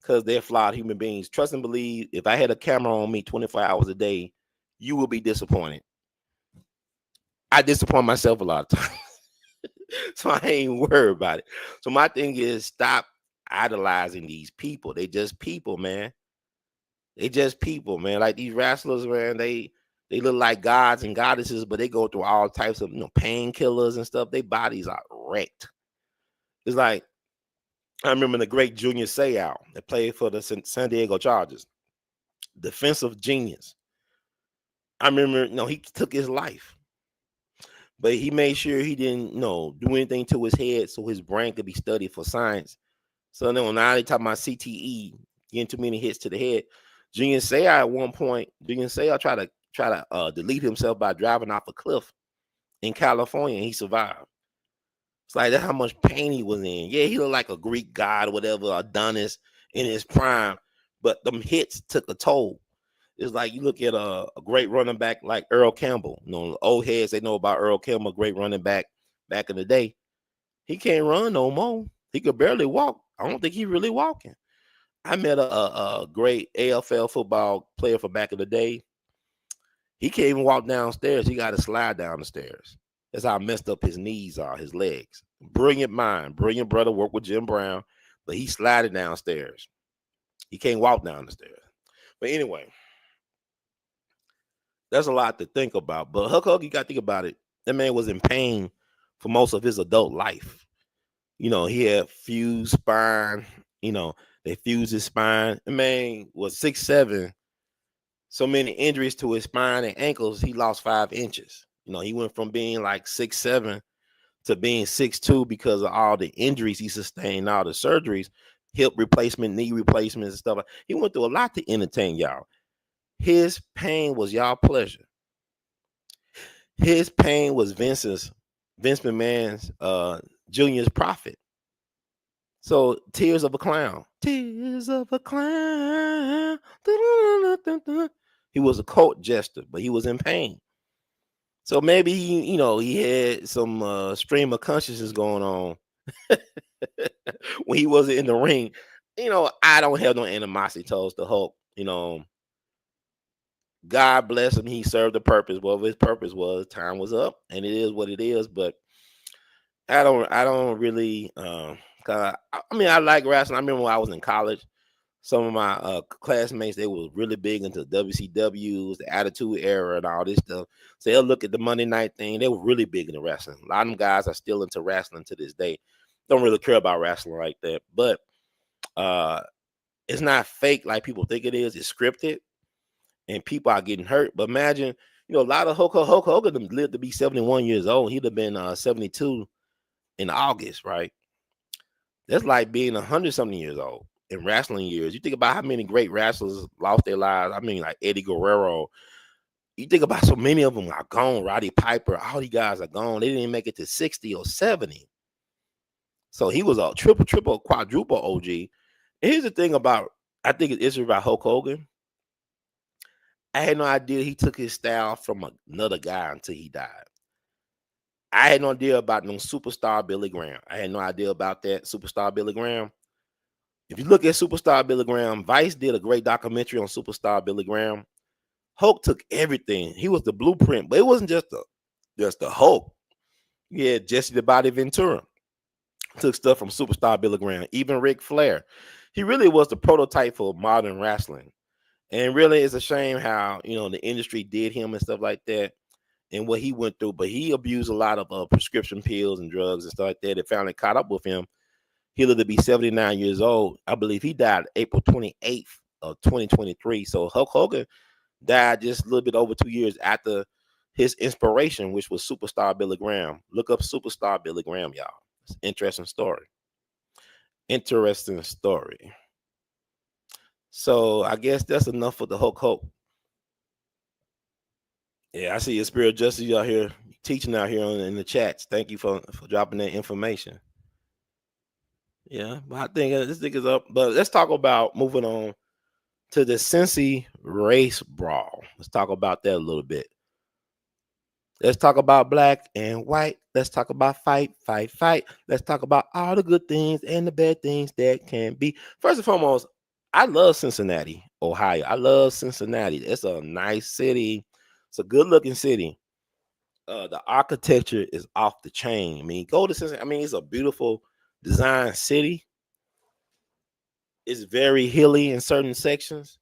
because they're flawed human beings. Trust and believe, if I had a camera on me 24 hours a day, you will be disappointed. I disappoint myself a lot of times. So I ain't worried about it. So my thing is stop idolizing these people. They just people, man. They just people, man. Like these wrestlers, man, they look like gods and goddesses, but they go through all types of painkillers and stuff. Their bodies are wrecked. It's like I remember the great Junior Seau that played for the San Diego Chargers. Defensive genius. I remember, he took his life. But he made sure he didn't, do anything to his head so his brain could be studied for science. So then when they talk about CTE, getting too many hits to the head, Junior Seau at one point, tried to delete himself by driving off a cliff in California, and he survived. It's like that's how much pain he was in. Yeah, he looked like a Greek god or whatever, Adonis in his prime, but them hits took a toll. It's like you look at a great running back like Earl Campbell. Old heads, they know about Earl Campbell, great running back in the day. He can't run no more. He could barely walk. I don't think he's really walking. I met a great A.L.L football player from back in the day. He can't even walk downstairs. He got to slide down the stairs. That's how messed up his knees are, his legs. Brilliant mind, brilliant brother, worked with Jim Brown, but he slided downstairs. He can't walk down the stairs. But anyway, that's a lot to think about. But Hulk Hogan, you got to think about it. That man was in pain for most of his adult life. He had fused spine. They fused his spine. The man was 6'7". So many injuries to his spine and ankles, he lost 5 inches. He went from being like 6'7" to being 6'2" because of all the injuries he sustained, all the surgeries, hip replacement, knee replacements and stuff. He went through a lot to entertain y'all. His pain was y'all pleasure. His pain was Vince's Vince McMahon's Junior's prophet. So Tears of a Clown. Tears of a Clown. He was a court jester, but he was in pain. So maybe he had some stream of consciousness going on when he wasn't in the ring. I don't have no animosity towards the Hulk. God bless him. He served a purpose. Whatever his purpose was, time was up, and it is what it is. But I don't really. I like wrestling. I remember when I was in college, some of my classmates, they were really big into WCWs, the Attitude Era, and all this stuff. So they'll look at the Monday night thing. They were really big into wrestling. A lot of them guys are still into wrestling to this day. Don't really care about wrestling like that. But it's not fake like people think it is. It's scripted, and people are getting hurt. But imagine, a lot of Hulk Hogan lived to be 71 years old. He'd have been 72 in August, right? That's like being 100-something years old in wrestling years. You think about how many great wrestlers lost their lives. I mean, like Eddie Guerrero. You think about so many of them are gone. Roddy Piper, all these guys are gone. They didn't make it to 60 or 70. So he was a triple, quadruple OG. And here's the thing about, I think it's about Hulk Hogan. I had no idea he took his style from another guy until he died. I had no idea about no superstar Billy Graham. I had no idea about that superstar Billy Graham. If you look at superstar Billy Graham, Vice did a great documentary on superstar Billy Graham. Hulk took everything. He was the blueprint, but it wasn't just the Hulk. Yeah, Jesse the Body Ventura took stuff from superstar Billy Graham. Even Ric Flair, he really was the prototype for modern wrestling. And really, it's a shame how the industry did him and stuff like that, and what he went through. But he abused a lot of prescription pills and drugs and stuff like that. It finally caught up with him. He lived to be 79 years old. I believe he died April 28th of 2023. So Hulk Hogan died just a little bit over 2 years after his inspiration, which was superstar Billy Graham. Look up superstar Billy Graham, y'all. It's an interesting story. Interesting story. So I guess that's enough for the Hulk. Yeah, I see your Spirit Justice out here teaching out here in the chats. Thank you for dropping that information. Yeah, but I think this thing is up. But let's talk about moving on to the Cincy race brawl. Let's talk about that a little bit. Let's talk about black and white. Let's talk about fight. Let's talk about all the good things and the bad things that can be. First and foremost, I love Cincinnati, Ohio. I love Cincinnati. It's a nice city. It's a good-looking city. The architecture is off the chain. I mean, go to Cincinnati. I mean, it's a beautiful design city. It's very hilly in certain sections.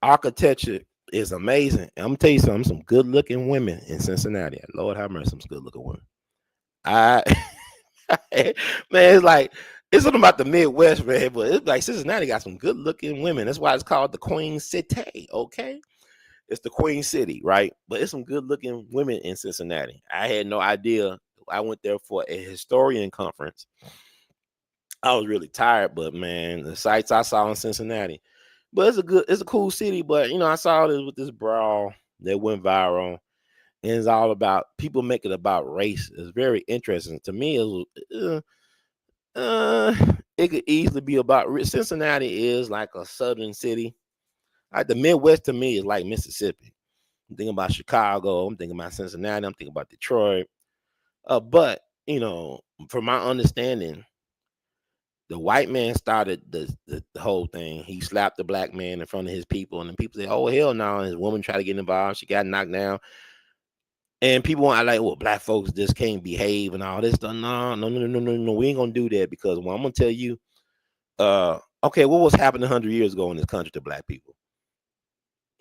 Architecture is amazing. And I'm gonna tell you something, some good looking women in Cincinnati. Lord have mercy, some good looking women. Man, it's something about the Midwest, man, but it's like Cincinnati got some good looking women. That's why it's called the Queen City. Okay. It's the Queen City, right? But it's some good looking women in Cincinnati. I had no idea. I went there for a historian conference. I was really tired, but man, the sights I saw in Cincinnati. But it's a cool city. But I saw this with this brawl that went viral, and it's all about people make it about race. It's very interesting to me. It could easily be about Cincinnati is like a southern city. Like the Midwest to me is like Mississippi. I'm thinking about Chicago. I'm thinking about Cincinnati. I'm thinking about Detroit. But from my understanding, the white man started the whole thing. He slapped the black man in front of his people, and then people say, "Oh hell no!" And his woman tried to get involved. She got knocked down, and people are like, "Well, black folks just can't behave and all this stuff." No. We ain't gonna do that because I'm gonna tell you. Okay, what was happening 100 years ago in this country to black people?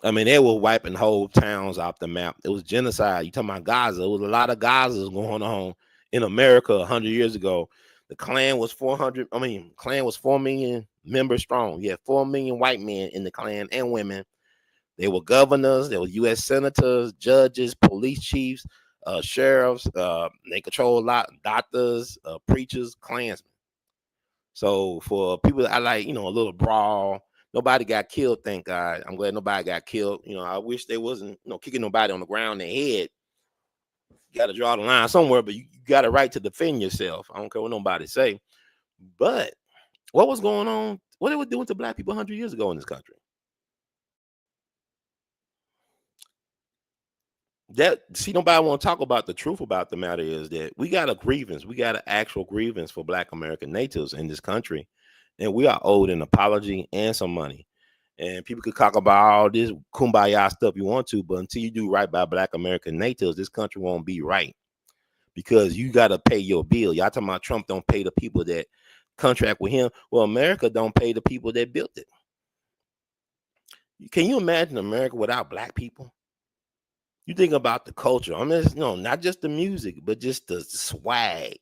I mean, they were wiping whole towns off the map. It was genocide. You talking about Gaza? There was a lot of Gazas going on in America 100 years ago. The Klan was 4 million members strong. You had 4 million white men in the Klan and women. They were governors. They were U.S. senators, judges, police chiefs, sheriffs. They controlled a lot. Doctors, preachers, Klansmen. So for people that I like, a little brawl. Nobody got killed, thank God. I'm glad nobody got killed. I wish they wasn't, kicking nobody on the ground in their head. got to draw the line somewhere, but you got a right to defend yourself. I don't care what nobody say. But what was going on? What they were doing to black people 100 years ago in this country? Nobody want to talk about the truth about the matter is that we got a grievance. We got an actual grievance for Black American natives in this country, and we are owed an apology and some money. And people could talk about all this kumbaya stuff you want to, but until you do right by Black American natives, this country won't be right, because you got to pay your bill. Y'all talking about Trump don't pay the people that contract with him. Well, America don't pay the people that built it. Can you imagine America without Black people? You think about the culture. I mean, not just the music, but just the swag,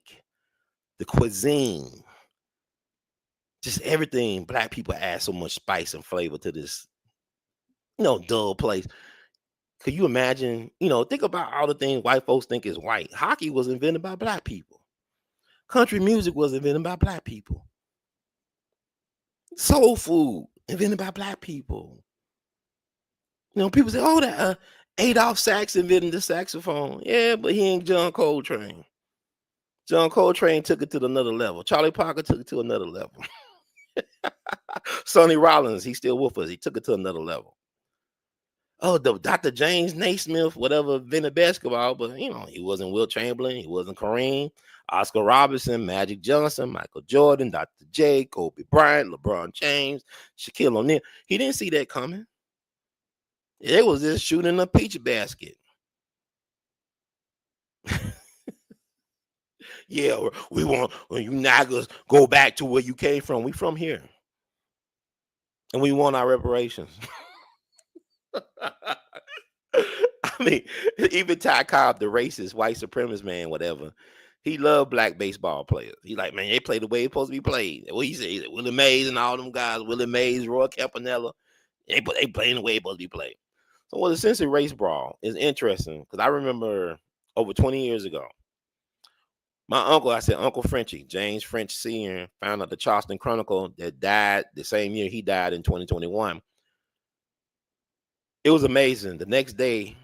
the cuisine, just everything. Black people add so much spice and flavor to this, dull place. Could you imagine, think about all the things white folks think is white. Hockey was invented by Black people. Country music was invented by Black people. Soul food invented by Black people. People say, oh, that Adolph Sax invented the saxophone. Yeah, but he ain't John Coltrane. John Coltrane took it to another level. Charlie Parker took it to another level. Sonny Rollins, he's still with us. He took it to another level. Oh, Dr. James Naismith, whatever, invented basketball, but he wasn't Wilt Chamberlain, he wasn't Kareem, Oscar Robertson, Magic Johnson, Michael Jordan, Dr. J, Kobe Bryant, LeBron James, Shaquille O'Neal. He didn't see that coming. It was just shooting a peach basket. Yeah, we want you Nagas go back to where you came from. We from here, and we want our reparations. I mean, even Ty Cobb, the racist white supremacist man, whatever, he loved Black baseball players. He like, man, they play the way it's supposed to be played. What he said, Willie Mays and all them guys, Willie Mays, Roy Campanella, they playing the way it's supposed to be played. So, the Cincy race brawl is interesting because I remember over 20 years ago, my uncle, Uncle Frenchie, James French Sr., found out the Charleston Chronicle that died the same year he died in 2021. It was amazing. The next day,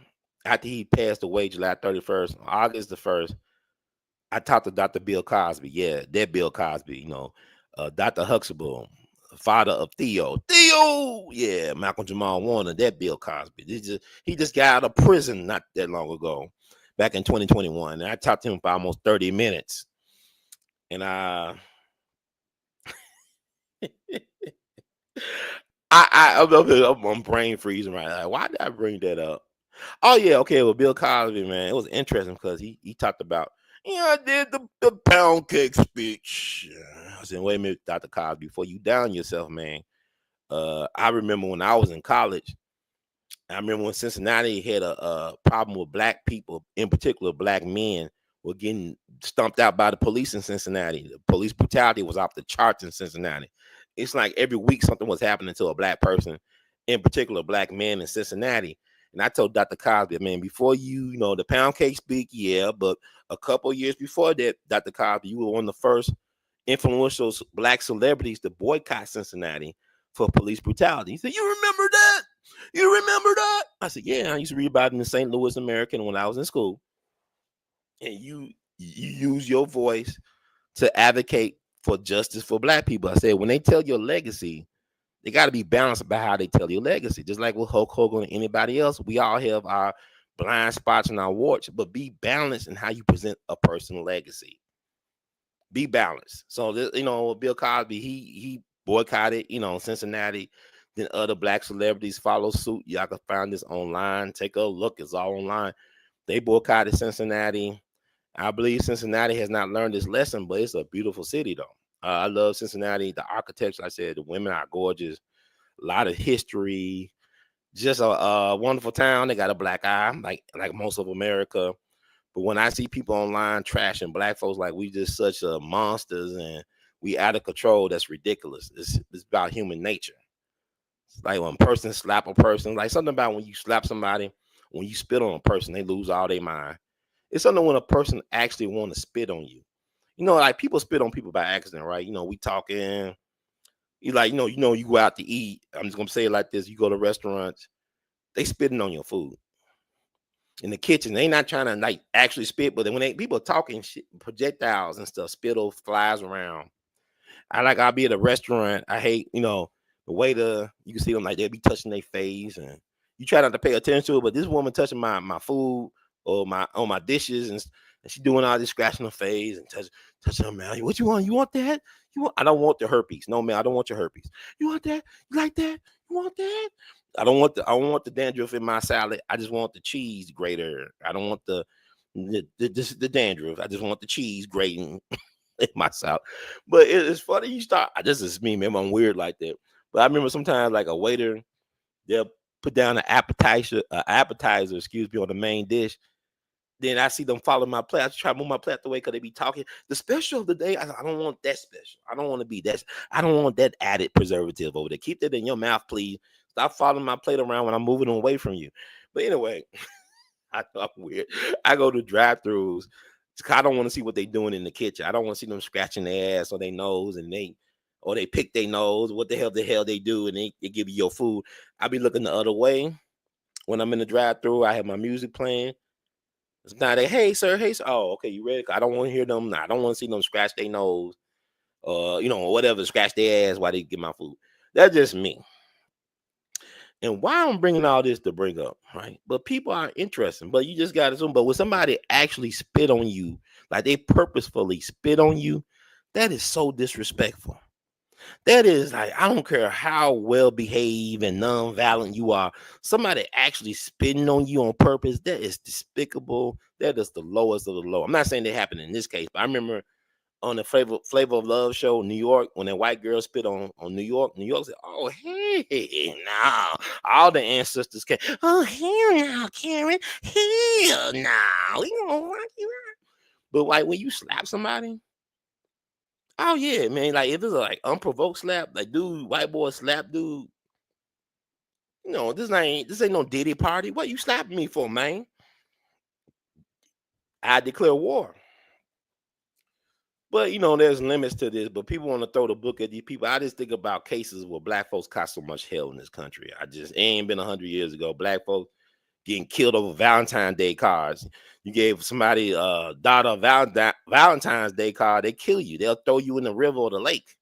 after he passed away, July 31st, August the 1st, I talked to Dr. Bill Cosby. Yeah, that Bill Cosby, Dr. Huxtable, father of Theo. Yeah, Malcolm Jamal Warner, that Bill Cosby. He just got out of prison not that long ago, back in 2021. And I talked to him for almost 30 minutes. And I'm brain freezing right now. Why did I bring that up? Oh, yeah, okay. Well, Bill Cosby, man, it was interesting because he talked about, I did the pound cake speech. I said, wait a minute, Dr. Cosby, before you down yourself, man. I remember when I was in college, I remember when Cincinnati had a problem with Black people, in particular Black men, were getting stomped out by the police in Cincinnati. The police brutality was off the charts in Cincinnati. It's like every week something was happening to a Black person, in particular Black men in Cincinnati. And I told Dr. Cosby, man, before the pound cake speak, yeah, but a couple of years before that, Dr. Cosby, you were one of the first influential Black celebrities to boycott Cincinnati for police brutality. He said, you remember that? You remember that? I said, yeah, I used to read about it in the St. Louis American when I was in school. And you use your voice to advocate for justice for Black people. I said, when they tell your legacy, they got to be balanced about how they tell your legacy. Just like with Hulk Hogan and anybody else, we all have our blind spots and our warts, but be balanced in how you present a person's legacy. Be balanced. So, Bill Cosby, he boycotted, Cincinnati. Then other Black celebrities follow suit. Y'all can find this online. Take a look. It's all online. They boycotted Cincinnati. I believe Cincinnati has not learned this lesson, but it's a beautiful city, though. I love Cincinnati. The architecture, I said, the women are gorgeous. A lot of history. Just a wonderful town. They got a black eye, like most of America. But when I see people online trashing Black folks like we just such monsters and we out of control, that's ridiculous. It's about human nature. It's like when a person slap a person, like something about when you slap somebody, when you spit on a person, they lose all their mind. It's something when a person actually want to spit on you. Like people spit on people by accident, right? We talking, you go out to eat. I'm just gonna say it like this: you go to restaurants, they spitting on your food. in the kitchen. They not trying to like actually spit, but when people talking shit, projectiles and stuff, spittle flies around. I'll be at a restaurant. I hate, the waiter, you can see them like they'll be touching their face and you try not to pay attention to it, but this woman touching my food or my dishes and she doing all this scratching her face and touching her mouth. What you want? You want that? I don't want the herpes. No, man, I don't want your herpes. You want that? You like that? You want that? I don't want the dandruff in my salad. I just want the cheese grater. I don't want the dandruff. I just want the cheese grating in my salad. But it's funny you start. This is me, man. I'm weird like that. But I remember sometimes like a waiter, they'll put down an appetizer, on the main dish. Then I see them follow my plate. I just try to move my plate the way because they be talking. The special of the day, I don't want that special. I don't want to be that. I don't want that added preservative over there. Keep that in your mouth, please. Stop following my plate around when I'm moving away from you. But anyway, I'm weird. I go to drive-thrus. I don't want to see what they're doing in the kitchen. I don't want to see them scratching their ass or their nose and they pick their nose. What the hell they do and they give you your food. I be looking the other way when I'm in the drive-thru. I have my music playing. It's not a hey sir. Oh, okay, you ready? I don't want to hear them. I don't want to see them scratch their nose, or whatever, scratch their ass while they get my food. That's just me. And why I'm bringing all this to bring up, right? But people are interested. But you just got to assume. But when somebody actually spit on you, like they purposefully spit on you, that is so disrespectful. That is like, I don't care how well behaved and nonviolent you are. Somebody actually spitting on you on purpose, that is despicable. That is the lowest of the low. I'm not saying that happened in this case, but I remember on the Flavor of Love show, New York, when that white girl spit on New York said, oh, hey, now. All the ancestors came, oh, here now, Karen. Here now. We gonna rock you out. But like when you slap somebody, oh yeah, man. Like if it's a like unprovoked slap, like dude, white boy slap dude. This ain't no Diddy party. What you slapping me for, man? I declare war. But there's limits to this. But people want to throw the book at these people. I just think about cases where black folks caused so much hell in this country. It ain't been 100 years ago. Black folks getting killed over Valentine's Day cards. You gave somebody daughter a Valentine's Day card, they kill you. They'll throw you in the river or the lake.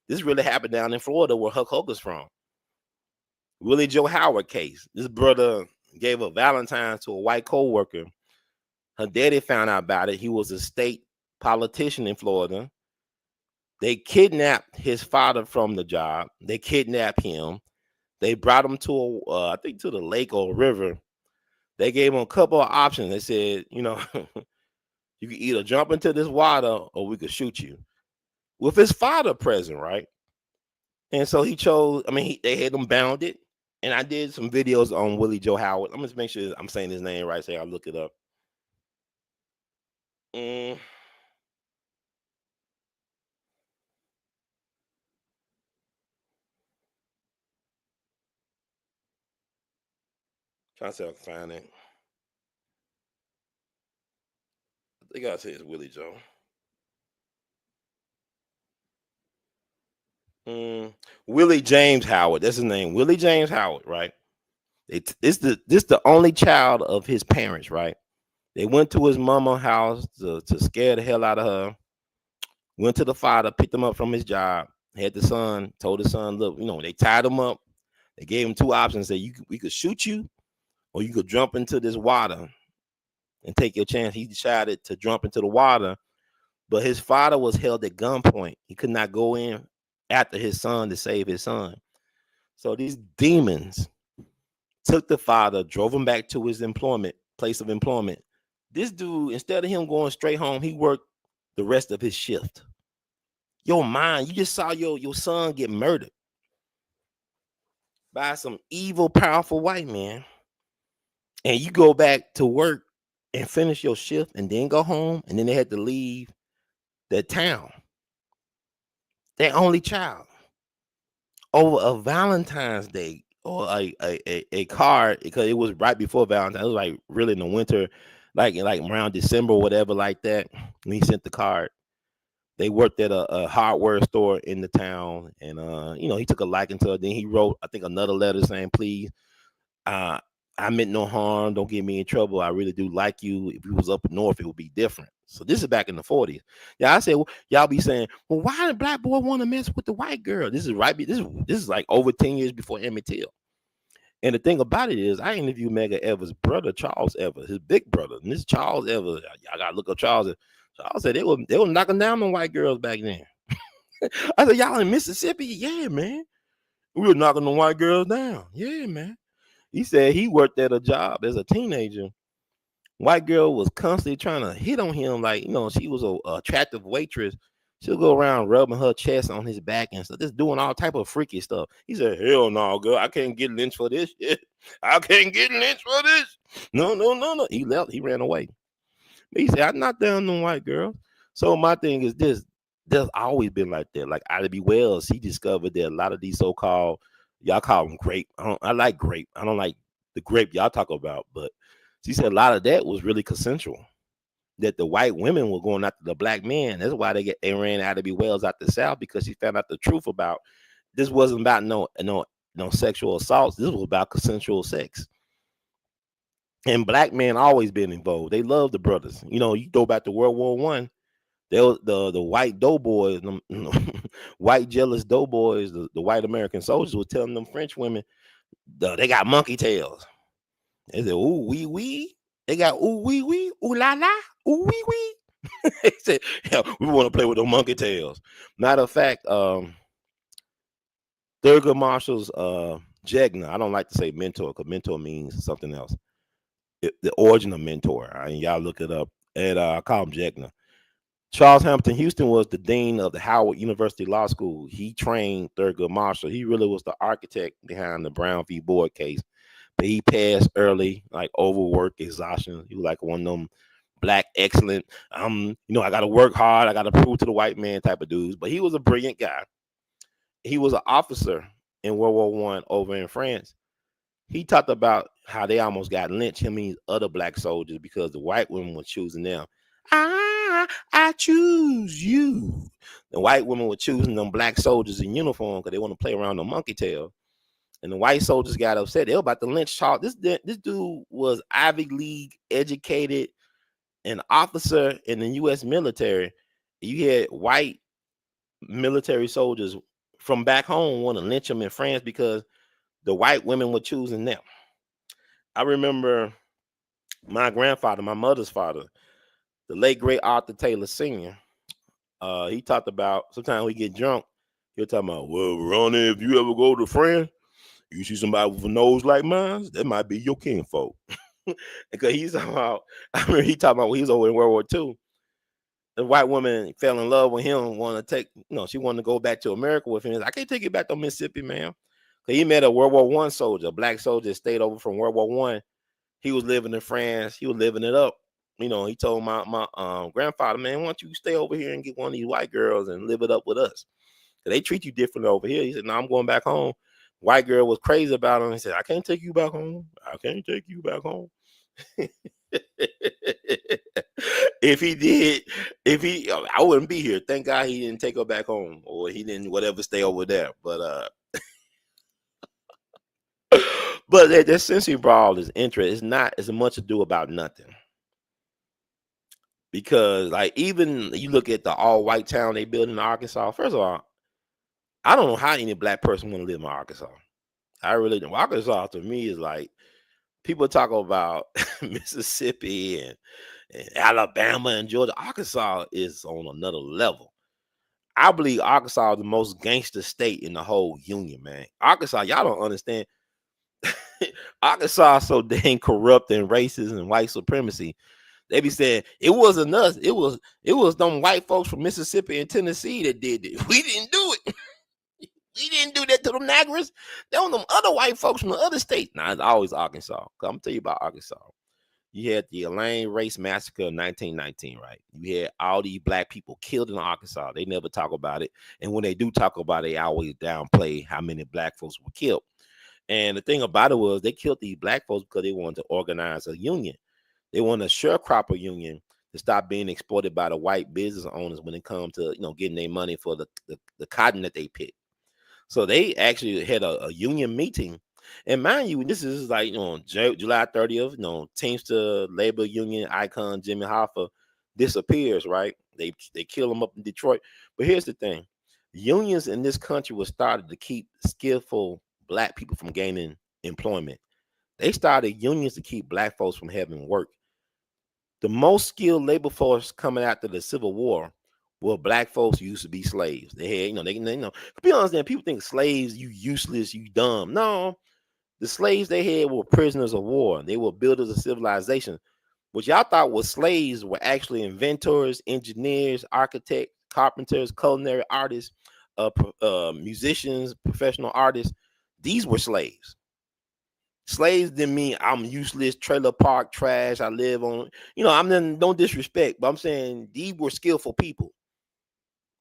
This really happened down in Florida where Hulk Hogan's from. Willie Joe Howard case. This brother gave a Valentine's to a white co-worker. Her daddy found out about it. He was a state politician in Florida. They kidnapped his father from the job. They kidnapped him. They brought him to to the lake or river. They gave him a couple of options. They said, you could either jump into this water or we could shoot you. With his father present, right? And so he chose, they had him bounded. And I did some videos on Willie Joe Howard. I'm just make sure I'm saying his name right, so I'll look it up. Trying to see if I can find it. I think I say it's Willie Joe. Willie James Howard. That's his name. Willie James Howard, right? This the only child of his parents, right? They went to his mama's house to scare the hell out of her. Went to the father, picked him up from his job, had the son, told the son, look, they tied him up. They gave him two options. That we could shoot you or you could jump into this water and take your chance. He decided to jump into the water, but his father was held at gunpoint. He could not go in after his son to save his son. So these demons took the father, drove him back to his place of employment. This dude, instead of him going straight home, he worked the rest of his shift. Your mind, you just saw your son get murdered by some evil, powerful white man. And you go back to work and finish your shift and then go home. And then they had to leave the town. Their only child. Over a Valentine's Day or a card, because it was right before Valentine's. It was like really in the winter, like around December or whatever like that. When he sent the card. They worked at a hardware store in the town, and he took a liking to it. Then he wrote, I think, another letter saying, "Please, I meant no harm. Don't get me in trouble. I really do like you. If we was up north, it would be different. So this is back in the 40s. Yeah, I said, well, y'all be saying, well, why did black boy want to mess with the white girl? This is right. This is like over 10 years before Emmett Till. And the thing about it is, I interviewed Medgar Evers' brother, Charles Evers, his big brother. And this Charles Evers, y'all gotta look up Charles. Charles said they were knocking down on white girls back then. I said, y'all in Mississippi? Yeah, man. We were knocking the white girls down. Yeah, man. He said he worked at a job as a teenager. White girl was constantly trying to hit on him, like, she was a attractive waitress. She'll go around rubbing her chest on his back and stuff, just doing all type of freaky stuff. He said, hell no, girl, I can't get lynched for this shit. I can't get lynched for this. No. He left. He ran away. But he said, I'm not down no white girls. So my thing is this. There's always been like that. Like Ida Wells, he discovered that a lot of these so-called, y'all call them grape. I like grape. I don't like the grape y'all talk about. But she said a lot of that was really consensual. That the white women were going after the black men. That's why they ran Ida Wells out the South, because she found out the truth about this wasn't about no sexual assaults. This was about consensual sex. And black men always been involved. They love the brothers. You go back to World War I. The white doughboys, white jealous doughboys, the white American soldiers were telling them French women, they got monkey tails. They said, ooh, wee wee. They got ooh, wee wee, ooh la la, ooh wee wee. They said, yeah, we want to play with the monkey tails. Matter of fact, Thurgood Marshall's Jegna, I don't like to say mentor because mentor means something else. The origin of mentor, and y'all look it up. And I call him Jegna. Charles Hampton Houston was the dean of the Howard University Law School. He trained Thurgood Marshall. He really was the architect behind the Brown v. Board case. But he passed early, like overwork, exhaustion. He was like one of them black, excellent, I got to work hard. I got to prove to the white man type of dudes. But he was a brilliant guy. He was an officer in World War I over in France. He talked about how they almost got lynched, him and these other black soldiers, because the white women were choosing them. I choose you. The white women were choosing them black soldiers in uniform because they want to play around the monkey tail. And the white soldiers got upset. They were about to lynch Charles. This dude was Ivy League educated, an officer in the U.S. military. You had white military soldiers from back home want to lynch them in France because the white women were choosing them. I remember my grandfather, my mother's father, the late great Arthur Taylor Sr. He talked about sometimes we get drunk. He'll talk about, well, Ronnie, if you ever go to France, you see somebody with a nose like mine, that might be your kinfolk. Because he's talking about, when he was over in World War II. The white woman fell in love with him, she wanted to go back to America with him. I can't take you back to Mississippi, man. He met a World War I soldier, a black soldier that stayed over from World War I. He was living in France. He was living it up. He told my grandfather, man, why don't you stay over here and get one of these white girls and live it up with us? They treat you differently over here. He said, no, I'm going back home. White girl was crazy about him. He said, I can't take you back home. I can't take you back home. I wouldn't be here. Thank God he didn't take her back home, or he didn't stay over there. But but that Cincy Brawl is interesting. It's not as much ado about nothing. Because like even you look at the all-white town they built in Arkansas. First of all, I don't know how any black person want to live in Arkansas. I really don't. Arkansas to me is like, people talk about Mississippi and Alabama and Georgia. Arkansas is on another level. I believe Arkansas is the most gangster state in the whole union, man. Arkansas, y'all don't understand. Arkansas is so dang corrupt and racist and white supremacy. They be saying it wasn't us. It was them white folks from Mississippi and Tennessee that did it. We didn't do it. We didn't do that to them Niggers. They were them other white folks from the other states. Nah, it's always Arkansas. I'm gonna tell you about Arkansas. You had the Elaine Race Massacre of 1919, right? You had all these black people killed in Arkansas. They never talk about it. And when they do talk about it, they always downplay how many black folks were killed. And the thing about it was they killed these black folks because they wanted to organize a union. They wanted a sharecropper union to stop being exploited by the white business owners when it comes to getting their money for the cotton that they picked. So they actually had a union meeting And mind you, this is like, July 30th, Teamster labor union icon Jimmy Hoffa disappears, right? They kill him up in Detroit. But here's the thing. Unions in this country were started to keep skillful black people from gaining employment. They started unions to keep black folks from having work. The most skilled labor force coming after the Civil War were black folks who used to be slaves. They had, to be honest, people think slaves, you useless, you dumb. No, the slaves they had were prisoners of war. They were builders of civilization. What y'all thought was slaves were actually inventors, engineers, architects, carpenters, culinary artists, musicians, professional artists. These were slaves. Slaves didn't mean I'm useless, trailer park trash. I live on, I'm no disrespect, but I'm saying these were skillful people.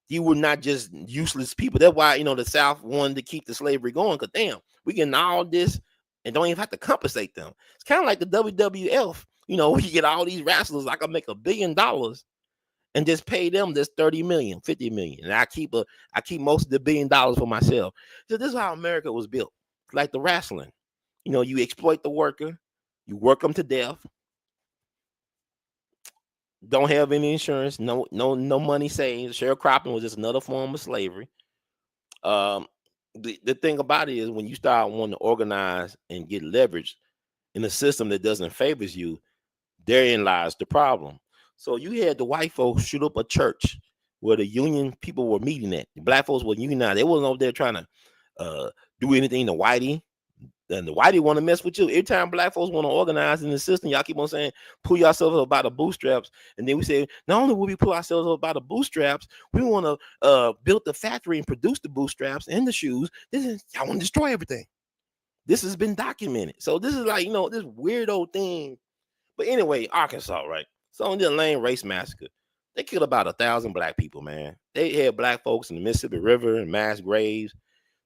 These were not just useless people. That's why, the South wanted to keep the slavery going. Because damn, we getting all this and don't even have to compensate them. It's kind of like the WWF. We get all these wrestlers. I can make $1 billion and just pay them this 30 million, 50 million. And I keep most of the $1 billion for myself. So this is how America was built. Like the wrestling. You exploit the worker, you work them to death, don't have any insurance, no money saved. Sharecropping was just another form of slavery. The thing about it is when you start wanting to organize and get leverage in a system that doesn't favor you, therein lies the problem. So you had the white folks shoot up a church where the union people were meeting at. The black folks were unionized. They wasn't over there trying to do anything to whitey. And the whitey want to mess with you. Every time black folks want to organize in the system, y'all keep on saying, pull yourselves up by the bootstraps. And then we say, not only will we pull ourselves up by the bootstraps, we want to build the factory and produce the bootstraps and the shoes. Y'all want to destroy everything. This has been documented. So this is like, this weirdo thing. But anyway, Arkansas, right? So in the Lane race massacre, they killed about 1,000 black people, man. They had black folks in the Mississippi River and mass graves.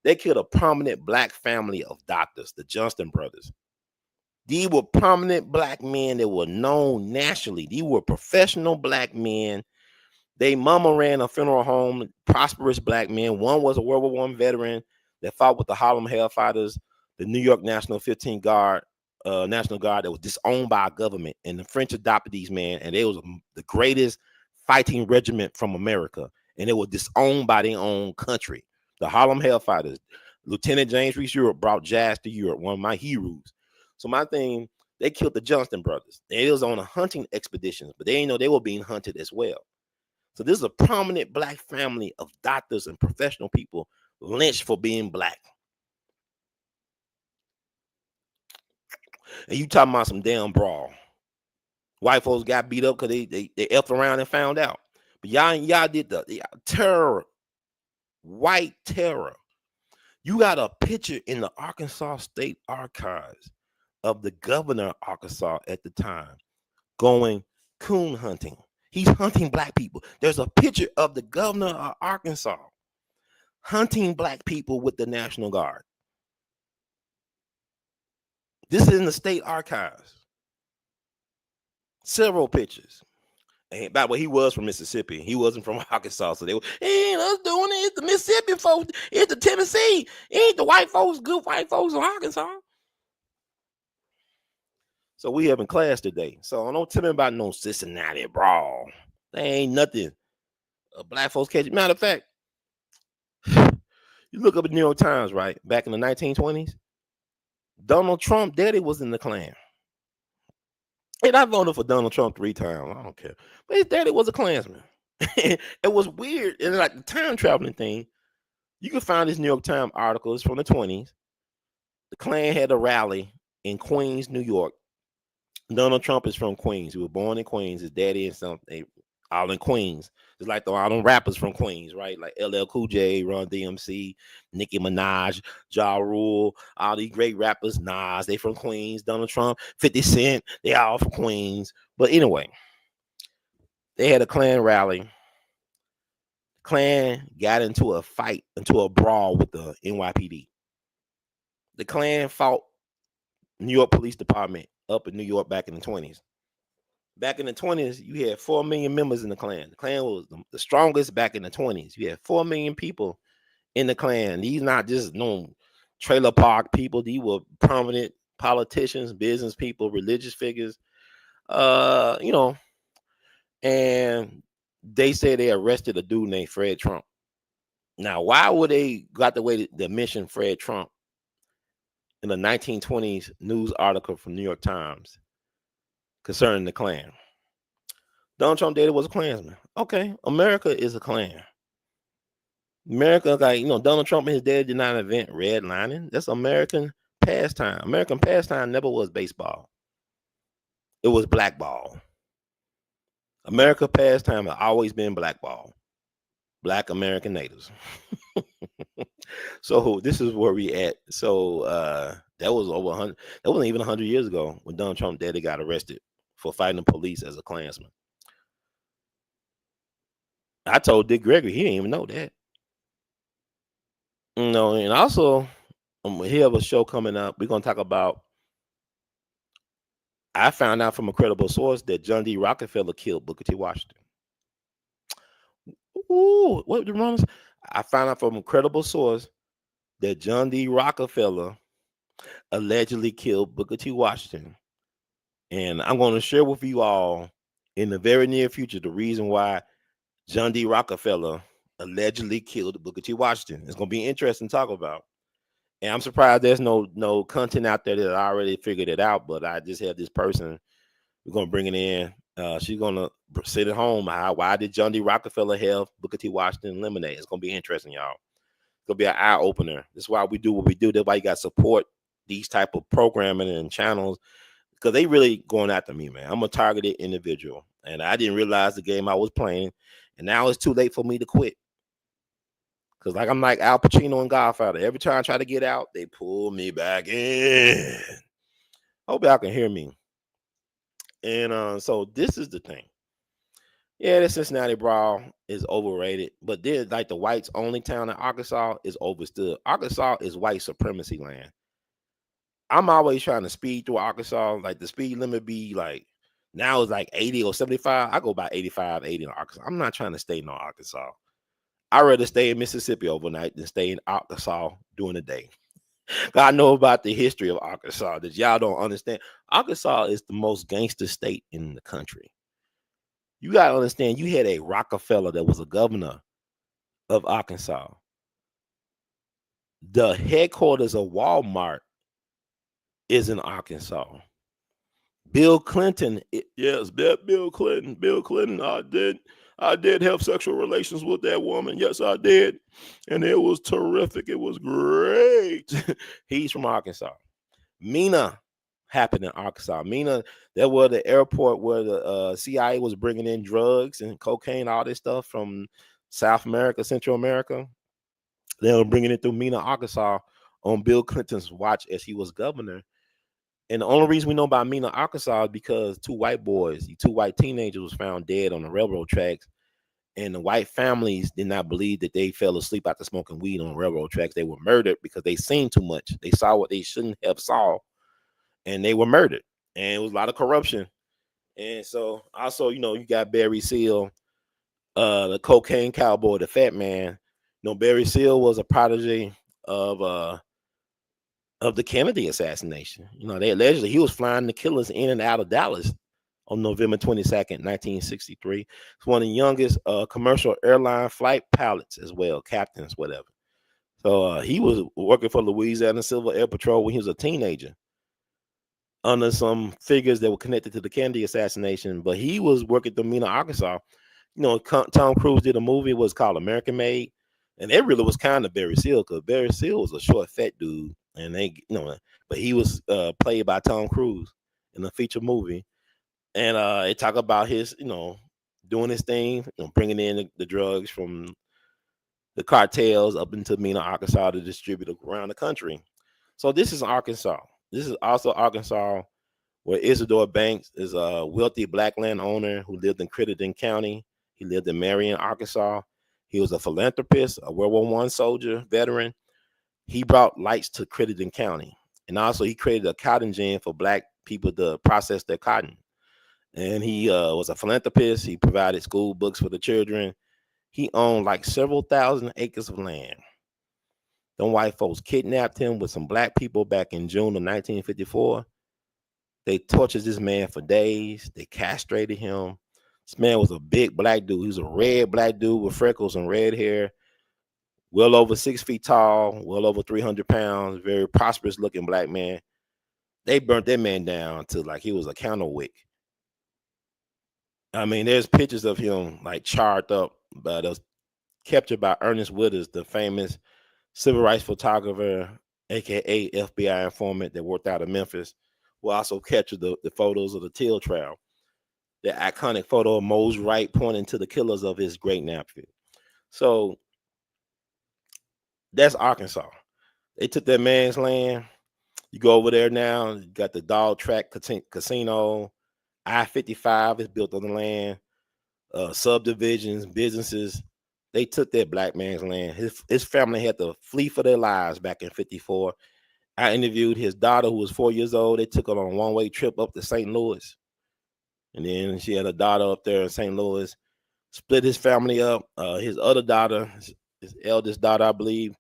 They killed a prominent black family of doctors, the Johnston brothers. These were prominent black men that were known nationally. These were professional black men. They mama ran a funeral home, prosperous black men. One was a World War I veteran that fought with the Harlem Hellfighters, the New York National 15 Guard, National Guard that was disowned by our government. And the French adopted these men, and they was the greatest fighting regiment from America. And they were disowned by their own country. The Harlem Hellfighters, Lieutenant James Reese Europe brought jazz to Europe, one of my heroes. So my thing, they killed the Johnston brothers. They was on a hunting expedition, but they didn't know they were being hunted as well. So this is a prominent black family of doctors and professional people lynched for being black. And you talking about some damn brawl. White folks got beat up because they effed around and found out. But y'all did the terror. White terror. You got a picture in the Arkansas State Archives of the governor of Arkansas at the time going coon hunting. He's hunting black people. There's a picture of the governor of Arkansas hunting black people with the National Guard. This is in the state archives. Several pictures. And by the way, he was from Mississippi. He wasn't from Arkansas. So they were, ain't us doing it. It's the Mississippi folks. It's the Tennessee. It ain't the white folks, good white folks in Arkansas. So we having class today. So don't tell me about no Cincinnati brawl. There ain't nothing. Black folks catch it. Matter of fact, you look up at the New York Times, right? Back in the 1920s, Donald Trump daddy was in the Klan. And I voted for Donald Trump 3 times. I don't care. But his daddy was a Klansman. It was weird. And like the time traveling thing, you can find this New York Times articles from the 20s. The Klan had a rally in Queens, New York. Donald Trump is from Queens. He was born in Queens. His daddy and something all in Queens. It's like all them rappers from Queens, right? Like A.L.L. Cool J, Run DMC, Nicki Minaj, Ja Rule, all these great rappers. Nas, they from Queens. Donald Trump, 50 Cent, they all from Queens. But anyway, they had a Klan rally. Klan got into a fight, into a brawl with the NYPD. The Klan fought New York Police Department up in New York back in the 20s. Back in the 20s, you had 4 million members in the Klan. The Klan was the strongest back in the 20s. You had 4 million people in the Klan. These not just no trailer park people. These were prominent politicians, business people, religious figures. You know, and they say they arrested a dude named Fred Trump. Now, why would they got the way to mention Fred Trump in a 1920s news article from New York Times concerning the Klan? Donald Trump daddy was a Klansman. Okay, America is a Klan. America, like, you know, Donald Trump and his dad did not invent redlining. That's American pastime. American pastime never was baseball. It was blackball. America pastime has always been blackball. Black American natives. So this is where we at. So that was over 100. That wasn't even 100 years ago when Donald Trump daddy got arrested for fighting the police as a Klansman. I told Dick Gregory he didn't even know that. You know, and also he have a show coming up. We're gonna talk about. I found out from a credible source that John D. Rockefeller killed Booker T. Washington. Ooh, what the wrong? I found out from a credible source that John D. Rockefeller allegedly killed Booker T. Washington. And I'm going to share with you all in the very near future the reason why John D. Rockefeller allegedly killed Booker T. Washington. It's going to be interesting to talk about. And I'm surprised there's no content out there that I already figured it out, but I just have this person. We're going to bring it in. She's going to sit at home. Why did John D. Rockefeller have Booker T. Washington eliminated? It's going to be interesting, y'all. It's going to be an eye opener. That's why we do what we do. That's why you got to support these type of programming and channels, because they really going after me, man. I'm a targeted individual, and I didn't realize the game I was playing, and now it's too late for me to quit. Because like I'm like Al Pacino and Godfather. Every time I try to get out, they pull me back in. Hope y'all can hear me. And so this is the thing. Yeah, the Cincinnati Brawl is overrated, but then like the whites only town in Arkansas is overstood. Arkansas is white supremacy land. I'm always trying to speed through Arkansas. Like the speed limit be like now it's like 80 or 75. I go by 85, 80 in Arkansas. I'm not trying to stay in Arkansas. I'd rather stay in Mississippi overnight than stay in Arkansas during the day. I know about the history of Arkansas that y'all don't understand. Arkansas is the most gangster state in the country. You got to understand, you had a Rockefeller that was a governor of Arkansas. The headquarters of Walmart is in Arkansas. Bill Clinton, yes, Bill Clinton, I did have sexual relations with that woman. Yes, I did. And it was terrific. It was great. He's from Arkansas. Mena happened in Arkansas. Mena, that was the airport where the CIA was bringing in drugs and cocaine, all this stuff from South America, Central America. They were bringing it through Mena, Arkansas on Bill Clinton's watch as he was governor. And the only reason we know about Mena, Arkansas is because two white teenagers was found dead on the railroad tracks. And the white families did not believe that they fell asleep after smoking weed on railroad tracks. They were murdered because they seen too much. They saw what they shouldn't have saw, and they were murdered. And it was a lot of corruption. And so also, you know, you got Barry Seal, the cocaine cowboy, the fat man. You know, Barry Seal was a protege of the Kennedy assassination. You know, they allegedly he was flying the killers in and out of Dallas on November 22nd, 1963. He's one of the youngest commercial airline flight pilots as well, captains, whatever. So he was working for Louisiana Civil Air Patrol when he was a teenager under some figures that were connected to the Kennedy assassination, but he was working through Mena, Arkansas. You know, Tom Cruise did a movie, it was called American Made, and it really was kind of Barry Seal, because Barry Seal was a short, fat dude, and they, you know, but he was played by Tom Cruise in a feature movie, and it talk about his, you know, doing his thing, you know, bringing in the drugs from the cartels up into Mena, Arkansas to distribute around the country. So this is Arkansas. This is also Arkansas, where Isidore Banks is a wealthy black landowner who lived in Crittenden County. He lived in Marion, Arkansas. He was a philanthropist, a World War I soldier, veteran. He brought lights to Crittenden County. And also he created a cotton gin for black people to process their cotton. And he was a philanthropist. He provided school books for the children. He owned like several thousand acres of land. Them white folks kidnapped him with some black people back in June of 1954. They tortured this man for days. They castrated him. This man was a big black dude. He was a red black dude with freckles and red hair, well over 6 feet tall, well over 300 pounds, very prosperous looking black man. They burnt that man down to like he was a candle wick. I mean, there's pictures of him like charred up, but it was captured by Ernest Withers, the famous civil rights photographer, aka FBI informant that worked out of Memphis, who also captured the photos of the Till trial. The iconic photo of Mose Wright pointing to the killers of his great nephew. So that's Arkansas. They took that man's land. You go over there now, you got the Dog Track Casino, I-55 is built on the land, subdivisions, businesses. They took that black man's land. His family had to flee for their lives back in 54. I interviewed his daughter, who was 4 years old. They took her on a one-way trip up to St. Louis. And then she had a daughter up there in St. Louis, split his family up. His other daughter, his eldest daughter, I believe,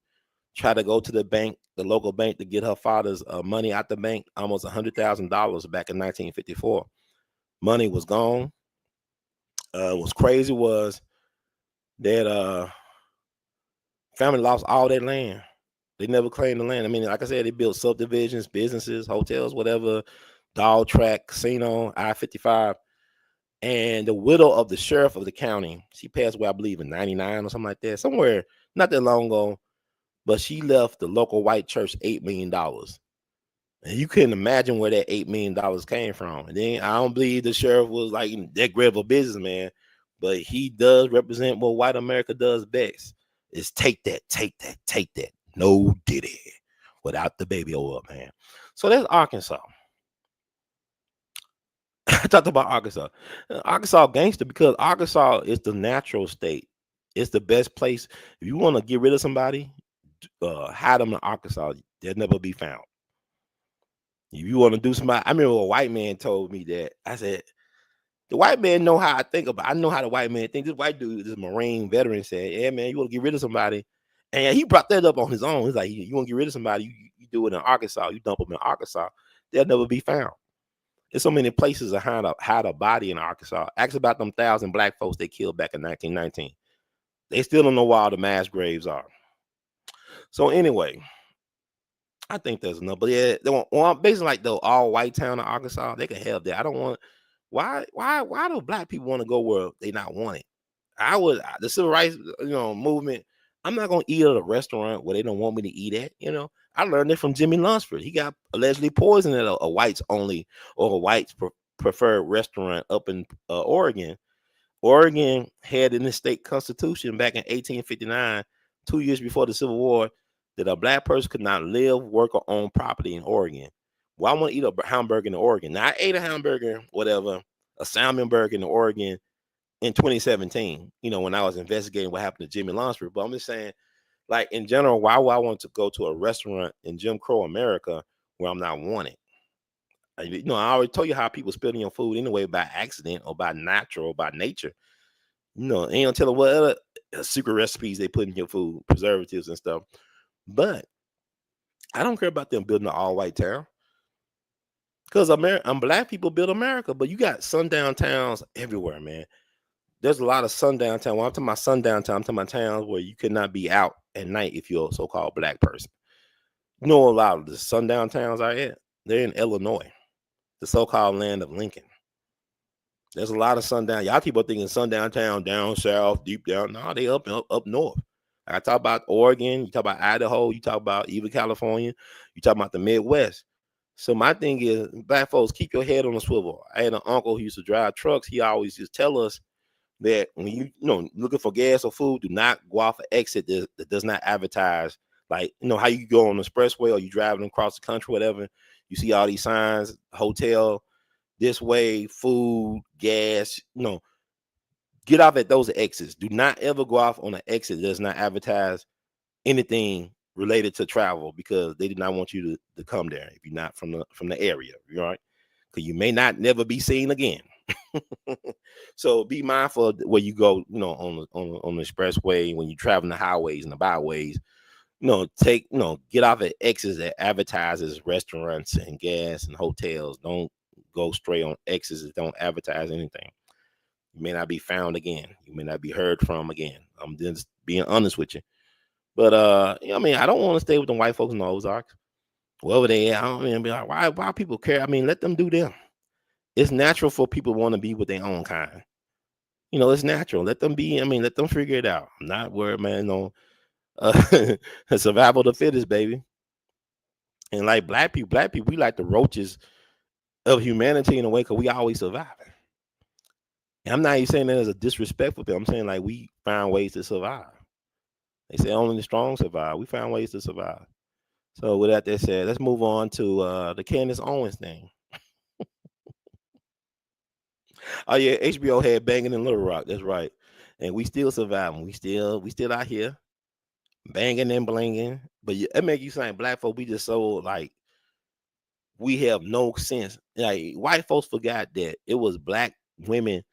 tried to go to the bank, the local bank, to get her father's money out the bank, almost $100,000 back in 1954. Money was gone. What's crazy was that family lost all their land. They never claimed the land. I mean, like I said, they built subdivisions, businesses, hotels, whatever, Dog Track, Casino, I-55. And the widow of the sheriff of the county, she passed away, I believe, in 99 or something like that, somewhere not that long ago. But she left the local white church $8 million. And you couldn't imagine where that $8 million came from. And then I don't believe the sheriff was like that great of a businessman, but he does represent what white America does best, is take that, take that, take that. No diddy without the baby oil, man. So that's Arkansas. I talked about Arkansas. Arkansas gangster because Arkansas is the natural state. It's the best place. If you want to get rid of somebody, hide them in Arkansas. They'll never be found. If you want to do somebody, I remember a white man told me that. I said, the white man know how I think about. I know how the white man thinks. This white dude, this Marine veteran, said, "Yeah, man, you want to get rid of somebody," and he brought that up on his own. He's like, "You want to get rid of somebody? You do it in Arkansas. You dump them in Arkansas. They'll never be found." There's so many places to hide a body in Arkansas. Ask about them 1,000 black folks they killed back in 1919. They still don't know where all the mass graves are. So anyway, I think there's enough. But yeah, they want basically like the all white town in Arkansas. They can have that. I don't want. Why do black people want to go where they not wanted? The civil rights movement. I'm not gonna eat at a restaurant where they don't want me to eat at. I learned it from Jimmy Lunsford. He got allegedly poisoned at a whites only or a whites preferred restaurant up in Oregon. Oregon had in the state constitution back in 1859, 2 years before the Civil War, that a black person could not live, work, or own property in Oregon. Well, I want to eat a hamburger in Oregon. Now, I ate a hamburger, a salmon burger in Oregon in 2017, when I was investigating what happened to Jimmy Lunsford. But I'm just saying, like, in general, why would I want to go to a restaurant in Jim Crow America where I'm not wanted? I already told you how people spilling your food anyway by accident or by natural or by nature. Ain't gonna tell them what other secret recipes they put in your food, preservatives and stuff. But I don't care about them building an all-white town. Because black people build America, but you got sundown towns everywhere, man. There's a lot of sundown towns. When I'm talking about sundown towns, I'm talking about towns where you could not be out at night if you're a so-called black person. A lot of the sundown towns are at. They're in Illinois, the so-called land of Lincoln. There's a lot of sundown. Y'all people thinking sundown town down south, deep down. No, they up north. I talk about Oregon. You talk about Idaho. You talk about even California. You talk about the Midwest. So my thing is, black folks, keep your head on the swivel. I had an uncle who used to drive trucks. He always just tell us that when you looking for gas or food, do not go off an exit that does not advertise. Like, how you go on the expressway or you driving across the country, whatever. You see all these signs, hotel, this way, food, gas, get off at those exits. Do not ever go off on an exit that does not advertise anything related to travel, because they did not want you to come there if you're not from the area, right? Because you may not never be seen again. So be mindful of where you go, on the expressway, when you travel the highways and the byways. get off at X's that advertises restaurants and gas and hotels. Don't go straight on X's that don't advertise anything. You may not be found again. You may not be heard from again. I'm just being honest with you. But I don't want to stay with the white folks in the Ozarks. Wherever they at, I don't mean be like, why people care? I mean, let them do them. It's natural for people to want to be with their own kind. It's natural. Let them be. I mean, let them figure it out. I'm not worried, man. No, survival of the fittest, baby. And like black people, we like the roaches of humanity in a way because we always survive. And I'm not even saying that as a disrespectful thing. I'm saying like we find ways to survive. They say only the strong survive. We found ways to survive. So with that said, let's move on to the Candace Owens thing. Oh yeah, HBO had Banging in Little Rock. That's right. And we still surviving. We still out here banging and blinging. But it make you saying black folk, we just so like we have no sense. Like white folks forgot that it was black women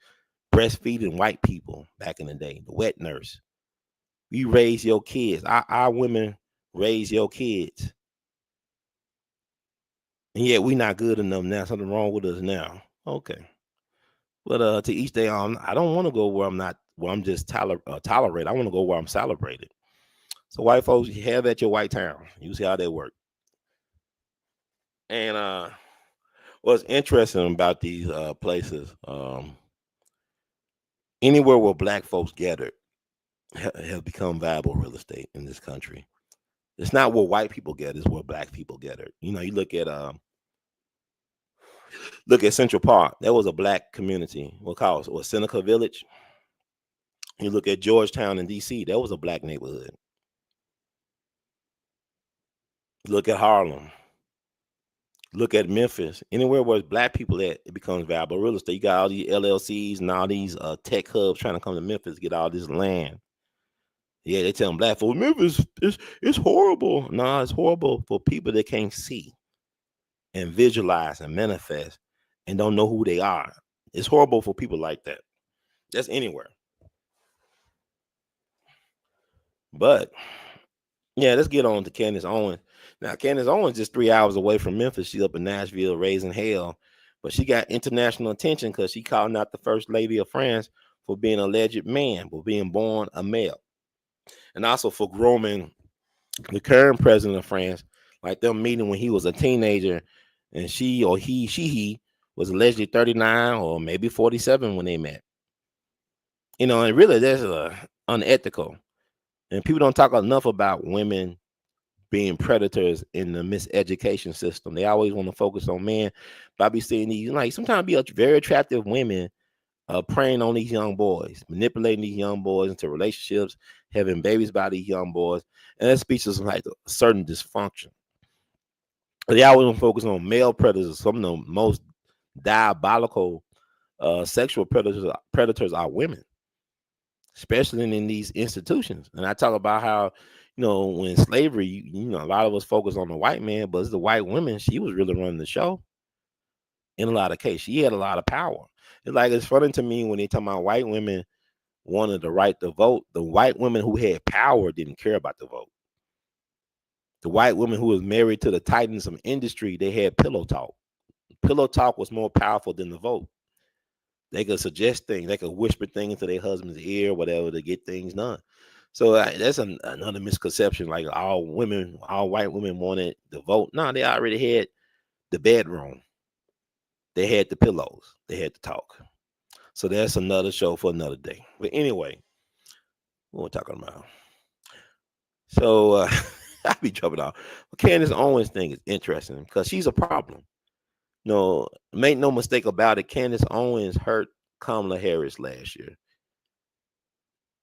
breastfeeding white people back in the day. The wet nurse. We raise your kids. Our women raise your kids. And yet we not good enough now. Something wrong with us now. Okay. But to each day on, I don't want to go where I'm just tolerated. I want to go where I'm celebrated. So white folks, you have at your white town. You see how they work. And what's interesting about these places, anywhere where black folks gathered have become viable real estate in this country. It's not where white people gather, it's where black people gathered. You look at Central Park. There was a black community. What called it? Seneca Village. You look at Georgetown in DC. That was a black neighborhood. Look at Harlem. Look at Memphis. Anywhere where black people at, it becomes viable real estate. You got all these LLCs and all these tech hubs trying to come to Memphis, get all this land. Yeah, they tell them black folks, Memphis, it's horrible. No, it's horrible for people that can't see and visualize and manifest and don't know who they are. It's horrible for people like that. That's anywhere. But yeah, let's get on to Candace Owens. Now, Candace Owens just 3 hours away from Memphis. She's up in Nashville raising hell. But she got international attention because she called out the first lady of France for being an alleged man, for being born a male. And also for grooming the current president of France, like them meeting when he was a teenager and she was allegedly 39 or maybe 47 when they met. And really that's unethical. And people don't talk enough about women being predators in the miseducation system. They always want to focus on men. But I be seeing these, sometimes be very attractive women preying on these young boys, manipulating these young boys into relationships, having babies by these young boys. And that speaks to like a certain dysfunction. They always want to focus on male predators. Some of the most diabolical sexual predators are women, especially in these institutions. And I talk about how, when slavery, a lot of us focus on the white man, but it's the white women. She was really running the show. In a lot of cases, she had a lot of power. It's funny to me when they talk about white women wanted the right to vote. The white women who had power didn't care about the vote. The white women who was married to the titans of industry, they had pillow talk. Pillow talk was more powerful than the vote. They could suggest things. They could whisper things into their husband's ear, whatever, to get things done. So that's another misconception. Like all white women wanted the vote. No, they already had the bedroom. They had the pillows. They had to talk. So that's another show for another day. But anyway, what we're talking about. So I be jumping off. But Candace Owens thing is interesting because she's a problem. No, make no mistake about it. Candace Owens hurt Kamala Harris last year.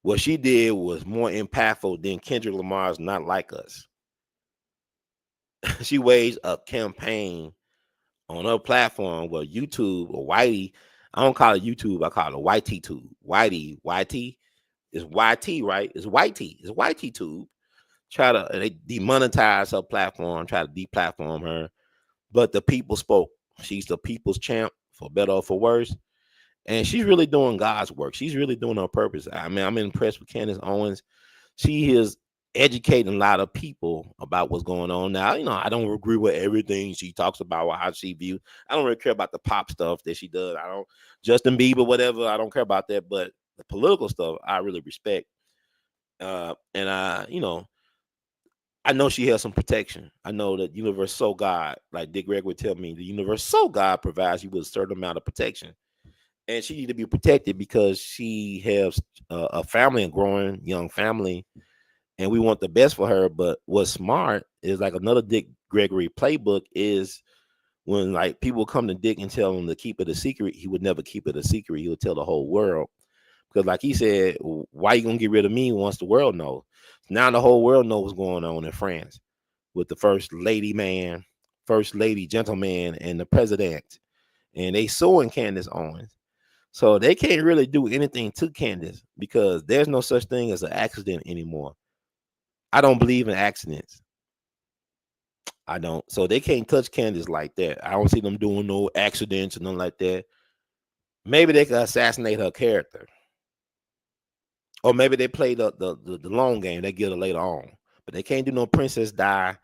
What she did was more impactful than Kendrick Lamar's Not Like Us. She waged a campaign on her platform where YouTube or Whitey, I don't call it YouTube, I call it YT Tube. YT is YT, right? It's YT Tube. They demonetize her platform, try to deplatform her. But the people spoke. She's the people's champ, for better or for worse. And she's really doing God's work. She's really doing her purpose. I mean, I'm impressed with Candace Owens. She is educating a lot of people about what's going on now. I don't agree with everything she talks about or how she views. I don't really care about the pop stuff that she does. I don't Justin Bieber, whatever. I don't care about that. But the political stuff, I really respect. And I know she has some protection. I know that universal God, like Dick Greg would tell me, the universal God provides you with a certain amount of protection. And she need to be protected because she has a family, a growing young family, and we want the best for her. But what's smart is like another Dick Gregory playbook is when like people come to Dick and tell him to keep it a secret, he would never keep it a secret. He would tell the whole world. Because like he said, why you gonna get rid of me once the world knows? Now the whole world knows what's going on in France with the first lady gentleman, and the president. And they suing Candace Owens. So they can't really do anything to Candace because there's no such thing as an accident anymore. I don't believe in accidents. I don't. So they can't touch Candace like that. I don't see them doing no accidents or nothing like that. Maybe they could assassinate her character. Or maybe they play the long game. They get her later on. But they can't do no Princess Die.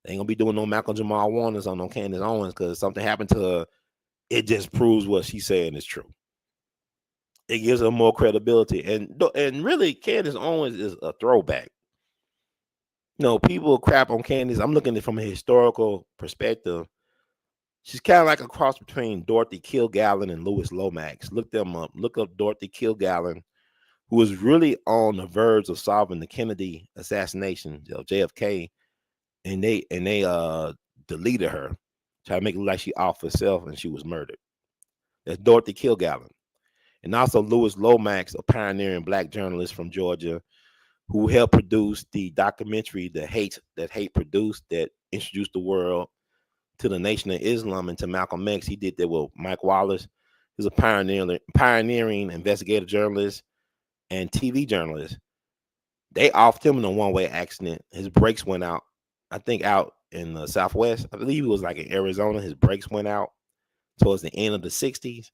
They ain't gonna be doing no Malcolm Jamal Warners on no Candace Owens because something happened to her. It just proves what she's saying is true. It gives her more credibility. And really, Candace Owens is a throwback. People crap on Candace. I'm looking at it from a historical perspective. She's kind of like a cross between Dorothy Kilgallen and Louis Lomax. Look them up. Look up Dorothy Kilgallen, who was really on the verge of solving the Kennedy assassination of JFK, and they deleted her, tried to make it look like she off herself and she was murdered. That's Dorothy Kilgallen. And also Louis Lomax, a pioneering black journalist from Georgia, who helped produce the documentary That Hate Produced, that introduced the world to the Nation of Islam and to Malcolm X. He did that with Mike Wallace. He's a pioneering investigative journalist and TV journalist. They offed him in a one-way accident. His brakes went out, I think out in the Southwest. I believe he was like in Arizona. His brakes went out towards the end of the 60s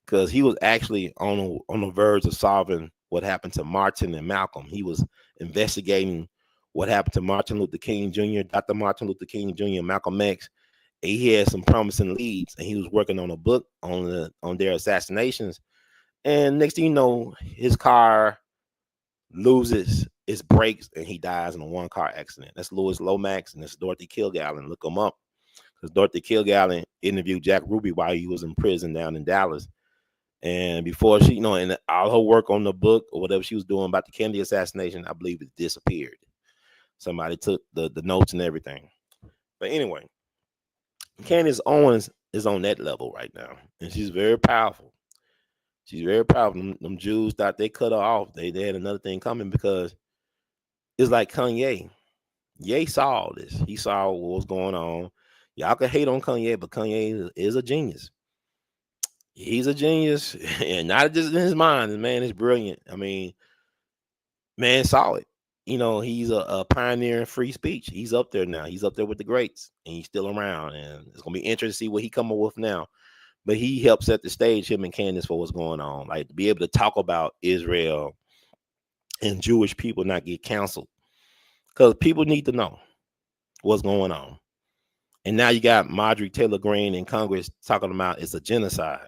because he was actually on the verge of solving what happened to Martin and Malcolm. He was investigating what happened to Martin Luther King Jr., Dr. Martin Luther King Jr., Malcolm X. And he had some promising leads, and he was working on a book on their assassinations. And next thing you know, his car loses its brakes and he dies in a one-car accident. That's Louis Lomax and that's Dorothy Kilgallen. Look them up because Dorothy Kilgallen interviewed Jack Ruby while he was in prison down in Dallas. And before she, and all her work on the book or whatever she was doing about the Kennedy assassination, I believe it disappeared. Somebody took the notes and everything. But anyway, Candace Owens is on that level right now, and she's very powerful. She's very powerful. Them Jews thought they cut her off. They had another thing coming because it's like Kanye. Ye saw all this. He saw what was going on. Y'all can hate on Kanye, but Kanye is a genius. He's a genius, and not just in his mind. The man is brilliant. I mean, man saw it. He's a pioneer in free speech. He's up there now. He's up there with the greats, and he's still around. And it's gonna be interesting to see what he come up with now. But he helped set the stage, him and Candace, for what's going on. Like to be able to talk about Israel and Jewish people not get canceled, because people need to know what's going on. And now you got Marjorie Taylor Greene in Congress talking about it's a genocide.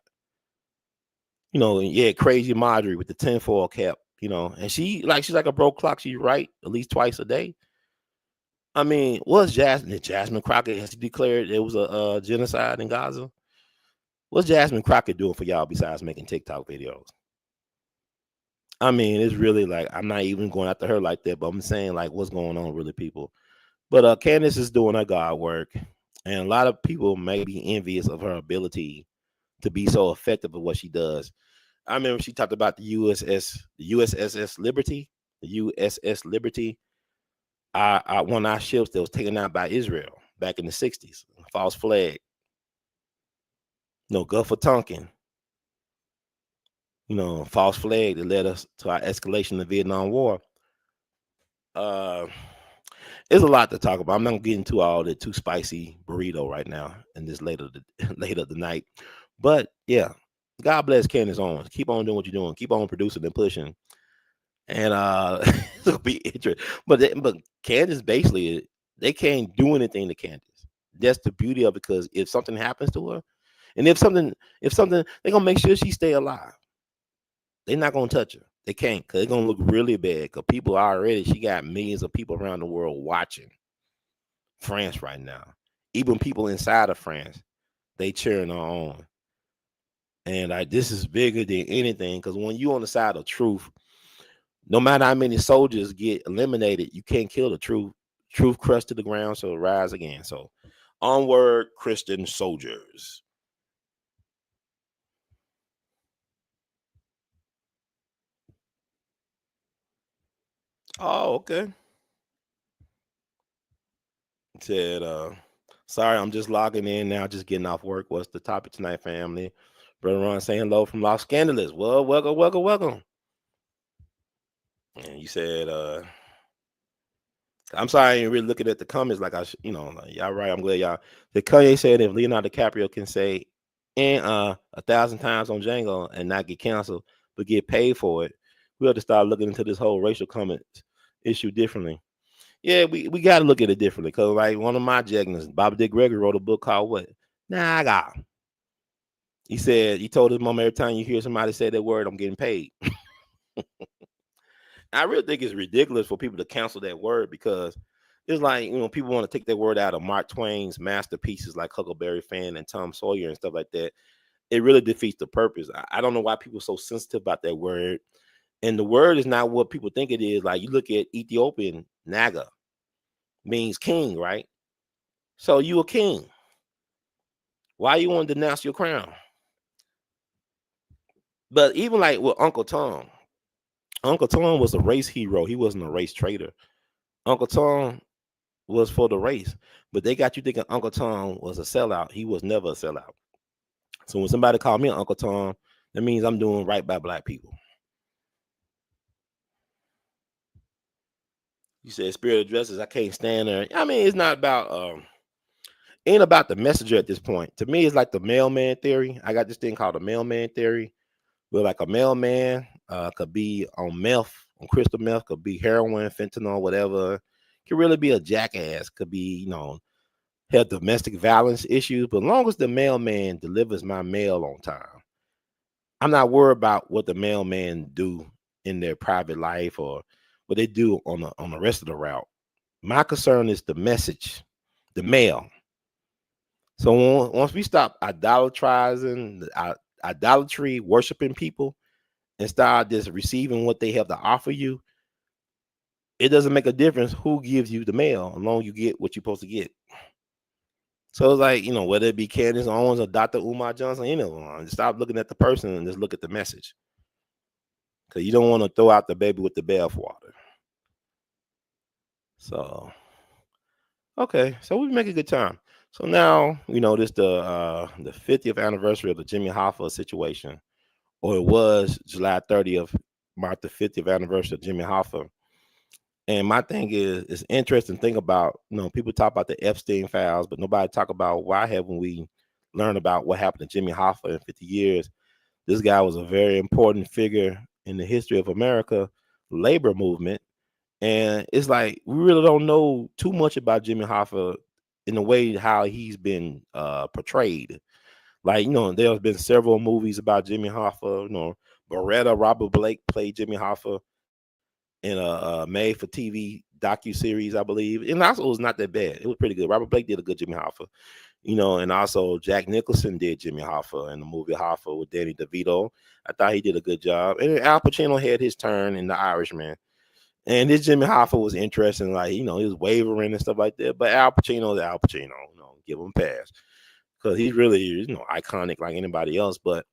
Crazy Marjorie with the tinfoil cap. And she's like a broke clock. She's right at least twice a day. I mean, what's Jasmine Crockett has declared it was a genocide in Gaza? What's Jasmine Crockett doing for y'all besides making TikTok videos? I mean, it's really like, I'm not even going after her like that, but I'm saying like what's going on really, people. But Candace is doing her God work, and a lot of people may be envious of her ability to be so effective at what she does. I remember she talked about the USS Liberty, one of our ships that was taken out by Israel back in the 60s, false flag. Gulf of Tonkin, false flag that led us to our escalation in the Vietnam War. There's a lot to talk about. I'm not gonna get into all the too spicy burrito right now in this later the night. But yeah, God bless Candace Owens. Keep on doing what you're doing. Keep on producing and pushing. And it'll be interesting. But Candace basically, they can't do anything to Candace. That's the beauty of it, because if something happens to her, and if something, they're gonna make sure she stay alive. They're not gonna touch her. They can't, because they're gonna look really bad. Because people already, she got millions of people around the world watching France right now. Even people inside of France, they cheering her on. And this is bigger than anything, because when you on the side of truth, no matter how many soldiers get eliminated, you can't kill the truth. Truth crushed to the ground, so rise again. So onward, Christian soldiers. Oh, okay. Said, sorry, I'm just logging in now, just getting off work. What's the topic tonight, family? Brother Ron saying hello from Los Angeles. Well, welcome, welcome, welcome. And you said, I'm sorry, I ain't really looking at the comments like I should, like, y'all right. I'm glad y'all. The Kanye said if Leonardo DiCaprio can say and 1,000 times on Django and not get canceled, but get paid for it, we have to start looking into this whole racial comments issue differently. Yeah, we got to look at it differently, because like one of my jegnas, Bobby Dick Gregory, wrote a book called what? Naga. He said, he told his mom, every time you hear somebody say that word, I'm getting paid. I really think it's ridiculous for people to cancel that word, because it's like, people want to take that word out of Mark Twain's masterpieces like Huckleberry Finn and Tom Sawyer and stuff like that. It really defeats the purpose. I don't know why people are so sensitive about that word. And the word is not what people think it is. Like, you look at Ethiopian, Naga means king, right? So you a king. Why you want to denounce your crown? But even like with Uncle Tom was a race hero. He wasn't a race traitor. Uncle Tom was for the race, but they got you thinking Uncle Tom was a sellout. He was never a sellout. So when somebody called me Uncle Tom, that means I'm doing right by black people. You said spirit of justice, I can't stand her. I mean, it's not about ain't about the messenger at this point. To me, it's like the mailman theory. I got this thing called the mailman theory, where like a mailman could be on meth, on crystal meth, could be heroin, fentanyl, whatever. Could really be a jackass, could be, have domestic violence issues, but as long as the mailman delivers my mail on time, I'm not worried about what the mailman do in their private life or what they do on the rest of the route. My concern is the message, the mail. So once we stop idolatry, worshiping people, and start just receiving what they have to offer you, it doesn't make a difference who gives you the mail, as long as you get what you're supposed to get. So it's like, whether it be Candace Owens or Dr. Umar Johnson, stop looking at the person and just look at the message. Because you don't want to throw out the baby with the bathwater. So, okay. So we make a good time. So now, this the 50th anniversary of the Jimmy Hoffa situation. Or it was July 30th, marked the 50th anniversary of Jimmy Hoffa. And my thing is, it's interesting to think about, people talk about the Epstein files, but nobody talk about why haven't we learned about what happened to Jimmy Hoffa in 50 years. This guy was a very important figure in the history of America, labor movement. And it's like, we really don't know too much about Jimmy Hoffa in the way how he's been portrayed. Like, there's been several movies about Jimmy Hoffa. Beretta, Robert Blake played Jimmy Hoffa in a made-for-TV docu-series, I believe. And also, it was not that bad. It was pretty good. Robert Blake did a good Jimmy Hoffa. And also Jack Nicholson did Jimmy Hoffa in the movie Hoffa with Danny DeVito. I thought he did a good job. And Al Pacino had his turn in The Irishman. And this Jimmy Hoffa was interesting. Like, he was wavering and stuff like that. But Al Pacino is Al Pacino. Give him a pass. Because he's really, iconic like anybody else. But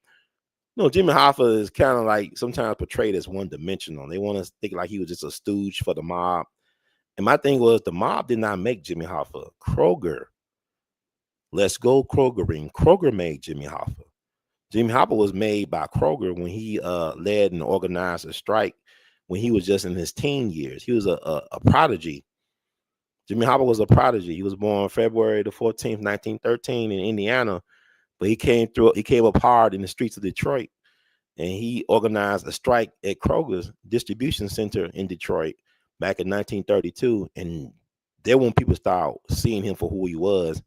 Jimmy Hoffa is kind of like sometimes portrayed as one-dimensional. They want to think like he was just a stooge for the mob. And my thing was, the mob did not make Jimmy Hoffa. Kroger. Let's go Krogering. Kroger made Jimmy Hoffa. Jimmy Hoffa was made by Kroger when he led and organized a strike when he was just in his teen years. He was a prodigy. Jimmy Hoffa was a prodigy. He was born February the 14th, 1913 in Indiana. But he came up hard in the streets of Detroit. and he organized a strike at Kroger's distribution center in Detroit back in 1932. And there when people started seeing him for who he was.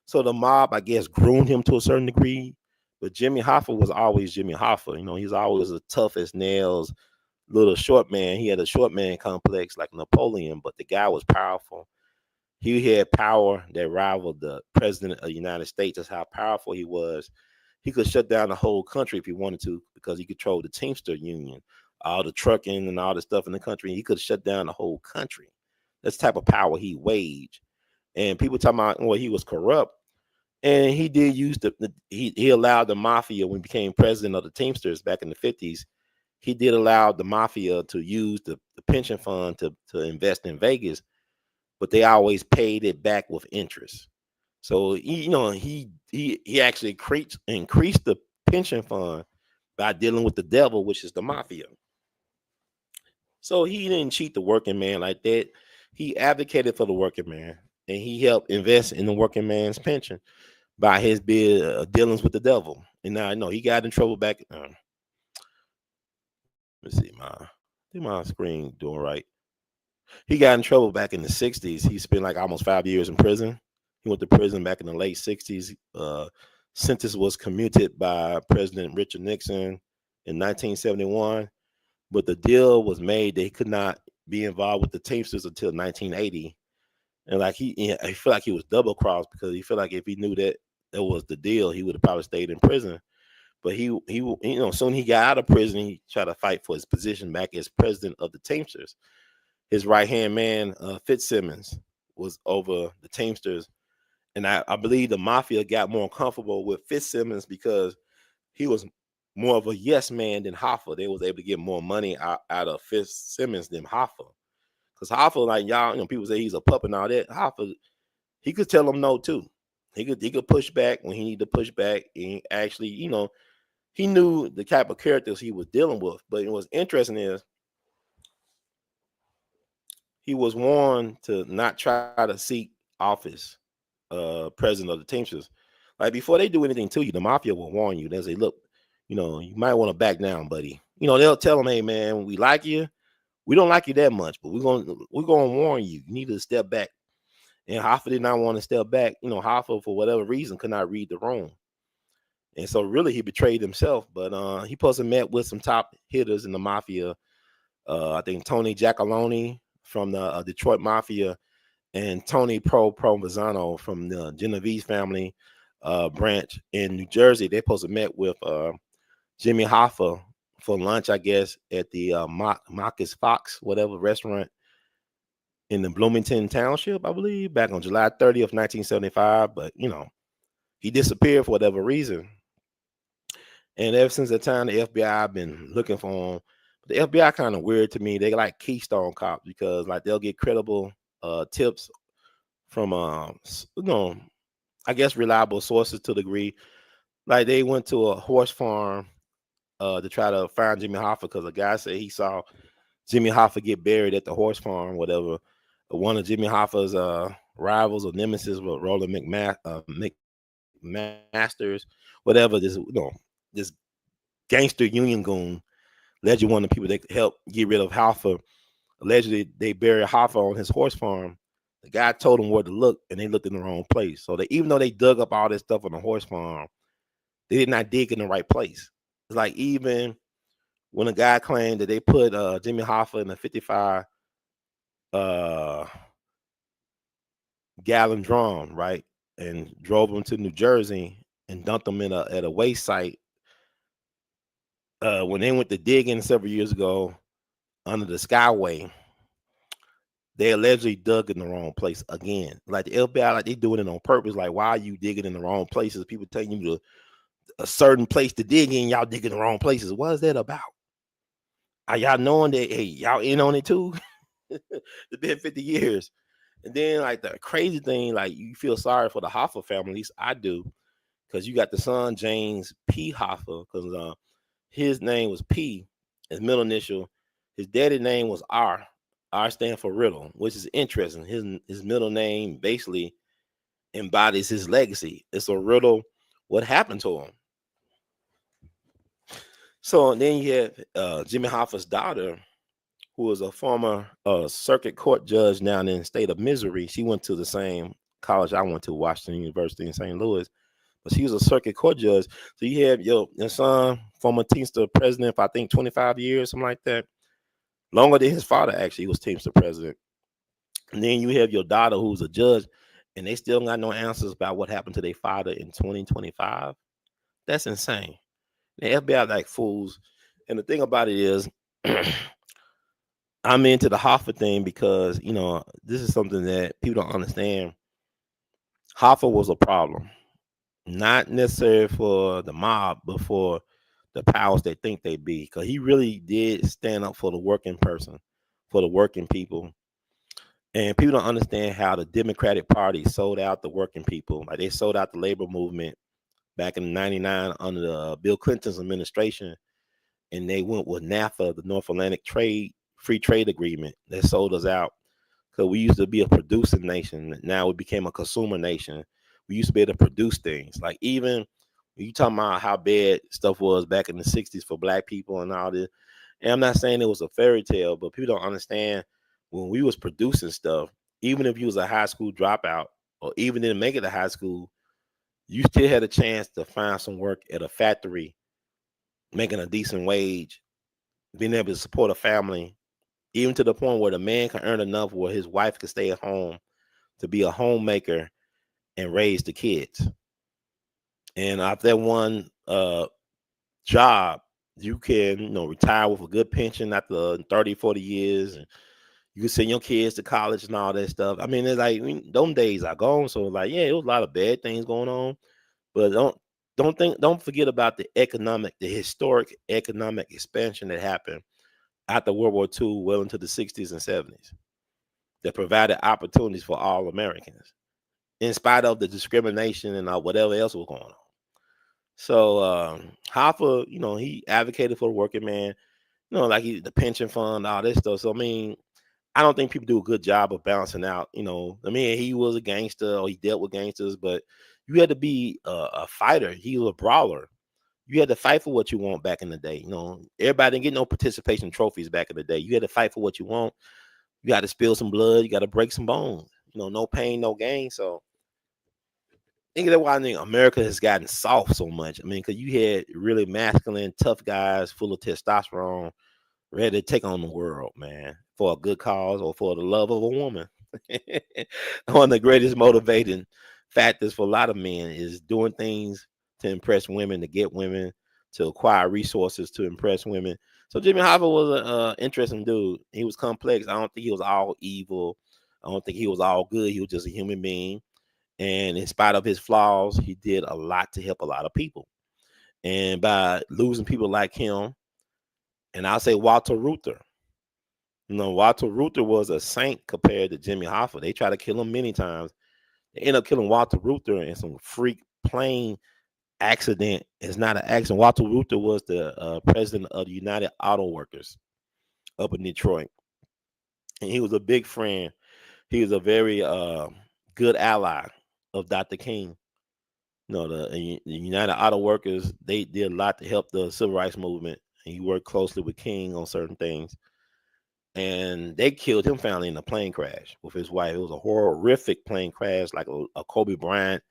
So the mob, I guess, groomed him to a certain degree. But Jimmy Hoffa was always Jimmy Hoffa. You know, he's always a tough as nails, little short man. He had a short man complex like Napoleon, but the guy was powerful. He had power that rivaled the president of the United States. That's how powerful he was. He could shut down the whole country if he wanted to because he controlled the Teamster Union, all the trucking and all the stuff in the country. He could shut down the whole country. That's the type of power he waged. And people talking about, well, he was corrupt. And he did use he allowed the mafia, when he became president of the Teamsters back in the 50s, he did allow the mafia to use the pension fund to invest in Vegas, but they always paid it back with interest. So he actually increased the pension fund by dealing with the devil, which is the mafia. So he didn't cheat the working man like that. He advocated for the working man, and he helped invest in the working man's pension by his dealings with the devil. And now I know he got in trouble back. Let's see, my screen doing right. He got in trouble back in the 60s. He spent like almost 5 years in prison. He went to prison back in the late 60s. Sentence was commuted by President Richard Nixon in 1971. But the deal was made that he could not be involved with the Teamsters until 1980. And like I feel like he was double crossed because he felt like if he knew that was the deal, he would have probably stayed in prison. But he soon he got out of prison, he tried to fight for his position back as president of the Teamsters. His right-hand man, Fitzsimmons, was over the Teamsters. And I believe the mafia got more comfortable with Fitzsimmons because he was more of a yes man than Hoffa. They was able to get more money out of Fitzsimmons than Hoffa. Because Hoffa, like y'all, people say he's a puppet and all that. Hoffa, he could tell them no too. He could push back when he needed to push back. And actually, he knew the type of characters he was dealing with. But what's interesting is he was warned to not try to seek office, president of the Teamsters. Like before they do anything to you, the mafia will warn you. They'll say, look, you might want to back down, buddy. They'll tell him, hey man, we like you. We don't like you that much, but we're gonna warn you. You need to step back. And Hoffa did not want to step back. Hoffa, for whatever reason, could not read the room. And so really he betrayed himself. But he supposed to met with some top hitters in the mafia. I think Tony Giacalone from the Detroit Mafia and Tony Provenzano from the Genovese family branch in New Jersey. They supposed to met with Jimmy Hoffa for lunch, I guess, at the Marcus Fox, whatever restaurant in the Bloomington Township, I believe, back on July 30th, 1975. But, he disappeared for whatever reason. And ever since that time, the FBI been looking for him. But the FBI kind of weird to me. They like Keystone cops because like they'll get credible tips from, I guess reliable sources to the degree. Like they went to a horse farm to try to find Jimmy Hoffa because a guy said he saw Jimmy Hoffa get buried at the horse farm, whatever. One of Jimmy Hoffa's rivals or nemesis was Roland McMasters, whatever. This gangster union goon, allegedly one of the people that helped get rid of Hoffa. Allegedly, they buried Hoffa on his horse farm. The guy told them where to look, and they looked in the wrong place. So even though they dug up all this stuff on the horse farm, they did not dig in the right place. It's like even when a guy claimed that they put Jimmy Hoffa in a 55 gallon drum, right, and drove him to New Jersey and dumped him at a waste site. When they went to digging several years ago under the Skyway, they allegedly dug in the wrong place again. Like the FBI, like they doing it on purpose. Like, why are you digging in the wrong places? People telling you to a certain place to dig in, y'all digging in the wrong places. What is that about? Are y'all knowing that, hey, y'all in on it too? It's been 50 years. And then like the crazy thing, like you feel sorry for the Hoffa family, at least I do, because you got the son, James P. Hoffa, because his name was P, his middle initial. His daddy's name was R. R stand for Riddle, which is interesting. His middle name basically embodies his legacy. It's a riddle what happened to him. So then you have Jimmy Hoffa's daughter, who was a former circuit court judge down in the state of Missouri. She went to the same college I went to, Washington University in St. Louis. But she was a circuit court judge. So you have your son, former Teamster president for I think 25 years, something like that. Longer than his father actually was Teamster president. And then you have your daughter who's a judge, and they still got no answers about what happened to their father in 2025. That's insane. The FBI like fools. And the thing about it is, I'm into the Hoffa thing because, this is something that people don't understand. Hoffa was a problem, not necessarily for the mob, but for the powers that think they be. Because he really did stand up for the working person, for the working people. And people don't understand how the Democratic Party sold out the working people. Like they sold out the labor movement back in '99 under the Bill Clinton's administration. And they went with NAFTA, the North Atlantic Free Trade Agreement, that sold us out. Because we used to be a producing nation. Now we became a consumer nation. We used to be able to produce things. Like even when you talking about how bad stuff was back in the 60s for black people and all this. And I'm not saying it was a fairy tale, but people don't understand when we was producing stuff, even if you was a high school dropout or even didn't make it to high school, you still had a chance to find some work at a factory, making a decent wage, being able to support a family, even to the point where the man can earn enough where his wife can stay at home to be a homemaker and raise the kids. And after that one job, you can, retire with a good pension after 30, 40 years. And you can send your kids to college and all that stuff. I mean, it's like those days are gone. So like, yeah, it was a lot of bad things going on. But don't forget about the historic economic expansion that happened after World War II, well into the 60s and 70s, that provided opportunities for all Americans, in spite of the discrimination and whatever else was going on. So Hoffa, he advocated for the working man, like the pension fund, all this stuff. So I mean, I don't think people do a good job of balancing out. I mean, he was a gangster or he dealt with gangsters, but you had to be a fighter. He was a brawler. You had to fight for what you want back in the day. Everybody didn't get no participation trophies back in the day. You had to fight for what you want. You got to spill some blood. You got to break some bones. No pain, no gain. So I think that's why I think America has gotten soft so much. I mean, because you had really masculine, tough guys full of testosterone, ready to take on the world, man, for a good cause or for the love of a woman. One of the greatest motivating factors for a lot of men is doing things to impress women, to get women, to acquire resources to impress women. So Jimmy Hoffa was an interesting dude. He was complex. I don't think he was all evil. I don't think he was all good. He was just a human being. And in spite of his flaws, he did a lot to help a lot of people. And by losing people like him, and I'll say Walter Reuther. Walter Reuther was a saint compared to Jimmy Hoffa. They tried to kill him many times. They ended up killing Walter Reuther in some freak plane accident. It's not an accident. Walter Reuther was the president of the United Auto Workers up in Detroit. And he was a big friend. He was a very good ally of Dr. King. The United Auto Workers, they did a lot to help the civil rights movement. And he worked closely with King on certain things. And they killed him finally in a plane crash with his wife. It was a horrific plane crash, like a Kobe Bryant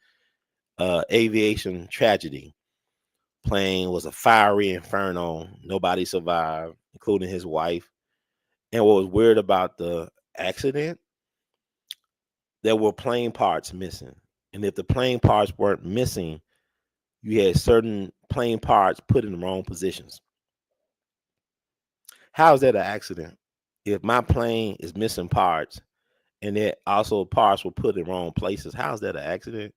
aviation tragedy. Plane was a fiery inferno. Nobody survived, including his wife. And what was weird about the accident, there were plane parts missing. And if the plane parts weren't missing, you had certain plane parts put in the wrong positions. How is that an accident? If my plane is missing parts and that also parts were put in wrong places, how is that an accident?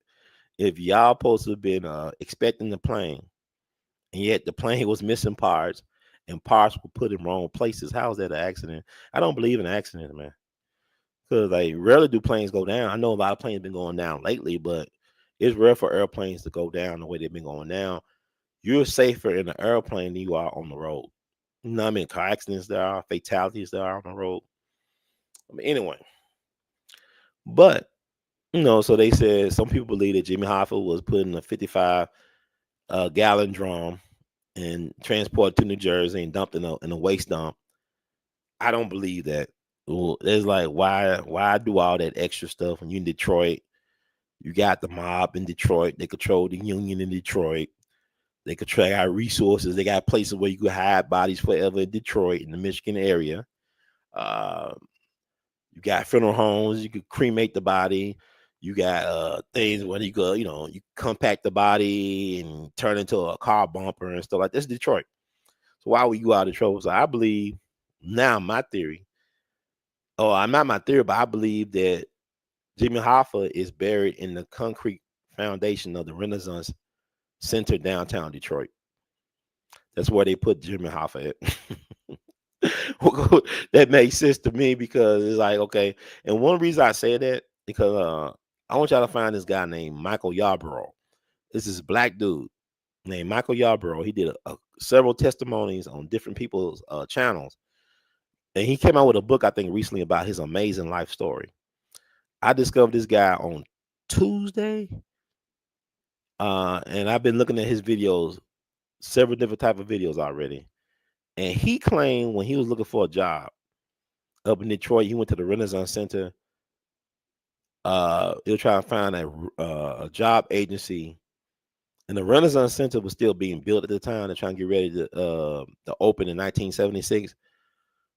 If y'all supposed to have been expecting the plane and yet the plane was missing parts and parts were put in wrong places, how is that an accident? I don't believe in accidents, man. Because like rarely do planes go down. I know a lot of planes been going down lately, but it's rare for airplanes to go down the way they've been going down. You're safer in an airplane than you are on the road. I mean, car accidents there are, fatalities there are on the road. I mean, anyway. But, so they said some people believe that Jimmy Hoffa was put in a 55 gallon drum and transported to New Jersey and dumped in a waste dump. I don't believe that. Well, it's like why do all that extra stuff when you in Detroit? You got the mob in Detroit. They control the union in Detroit. They control our resources. They got places where you can hide bodies forever in Detroit, in the Michigan area. Uh, you got funeral homes. You could cremate the body. You got things where you go, you compact the body and turn into a car bumper and stuff like this. Detroit. So why would you out of trouble? So I believe now my theory. Oh, I'm not my theory, but I believe that Jimmy Hoffa is buried in the concrete foundation of the Renaissance Center downtown Detroit. That's where they put Jimmy Hoffa at. That makes sense to me because it's like, okay. And one reason I say that because I want y'all to find this guy named Michael Yarborough. This is a black dude named Michael Yarborough. He did several testimonies on different people's channels. And he came out with a book, I think, recently about his amazing life story. I discovered this guy on Tuesday. And I've been looking at his videos, several different type of videos already. And he claimed when he was looking for a job up in Detroit, he went to the Renaissance Center. He was trying to find a job agency. And the Renaissance Center was still being built at the time. They're trying to get ready to open in 1976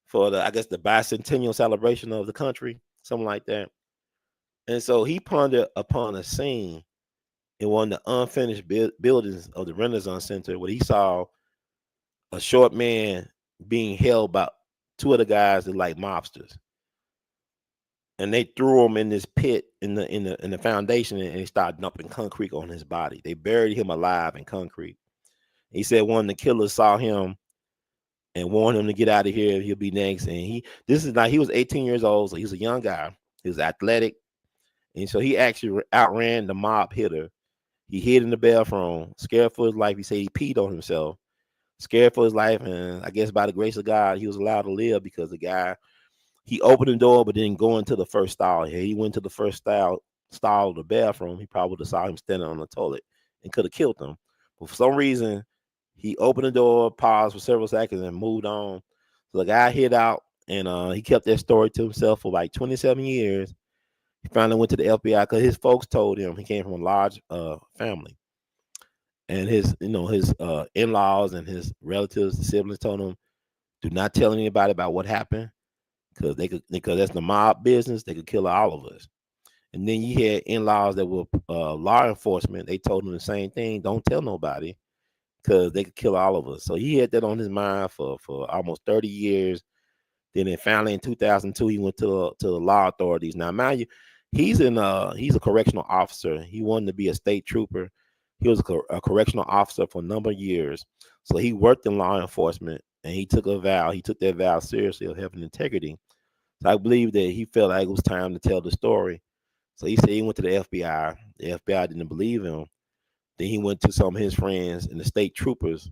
for the bicentennial celebration of the country, something like that. And so he pondered upon a scene in one of the unfinished buildings of the Renaissance Center where he saw a short man being held by two other guys that like mobsters. And they threw him in this pit in the foundation, and they started dumping concrete on his body. They buried him alive in concrete. He said one of the killers saw him and warned him to get out of here. He'll be next. And he was 18 years old, so he was a young guy. He was athletic, and so he actually outran the mob hitter. He hid in the bathroom, scared for his life. He said he peed on himself, scared for his life, and I guess by the grace of God, he was allowed to live because the guy. He opened the door, but didn't go into the first stall. He went to the first stall of the bathroom. He probably would have saw him standing on the toilet and could have killed him. But for some reason, he opened the door, paused for several seconds, and moved on. So the guy hid out, and he kept that story to himself for like 27 years. He finally went to the FBI because his folks told him he came from a large family. And his in-laws and his relatives, the siblings told him, do not tell anybody about what happened. Because that's the mob business, they could kill all of us. And then you had in-laws that were law enforcement. They told him the same thing. Don't tell nobody because they could kill all of us. So he had that on his mind for almost 30 years. Then finally in 2002, he went to the law authorities. Now, mind you, he's a correctional officer. He wanted to be a state trooper. He was a correctional officer for a number of years. So he worked in law enforcement, and he took a vow. He took that vow seriously of having integrity. So I believe that he felt like it was time to tell the story. So he said he went to the FBI. The FBI didn't believe him. Then he went to some of his friends in the state troopers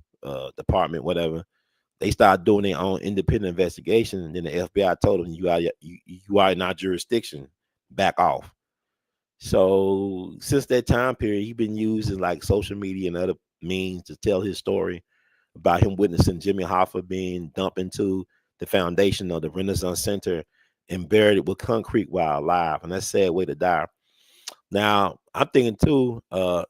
department, whatever. They started doing their own independent investigation. And then the FBI told him, you are in our jurisdiction. Back off. So since that time period, he's been using like social media and other means to tell his story about him witnessing Jimmy Hoffa being dumped into the foundation of the Renaissance Center and buried it with concrete while alive. And that's a sad way to die. Now, I'm thinking too,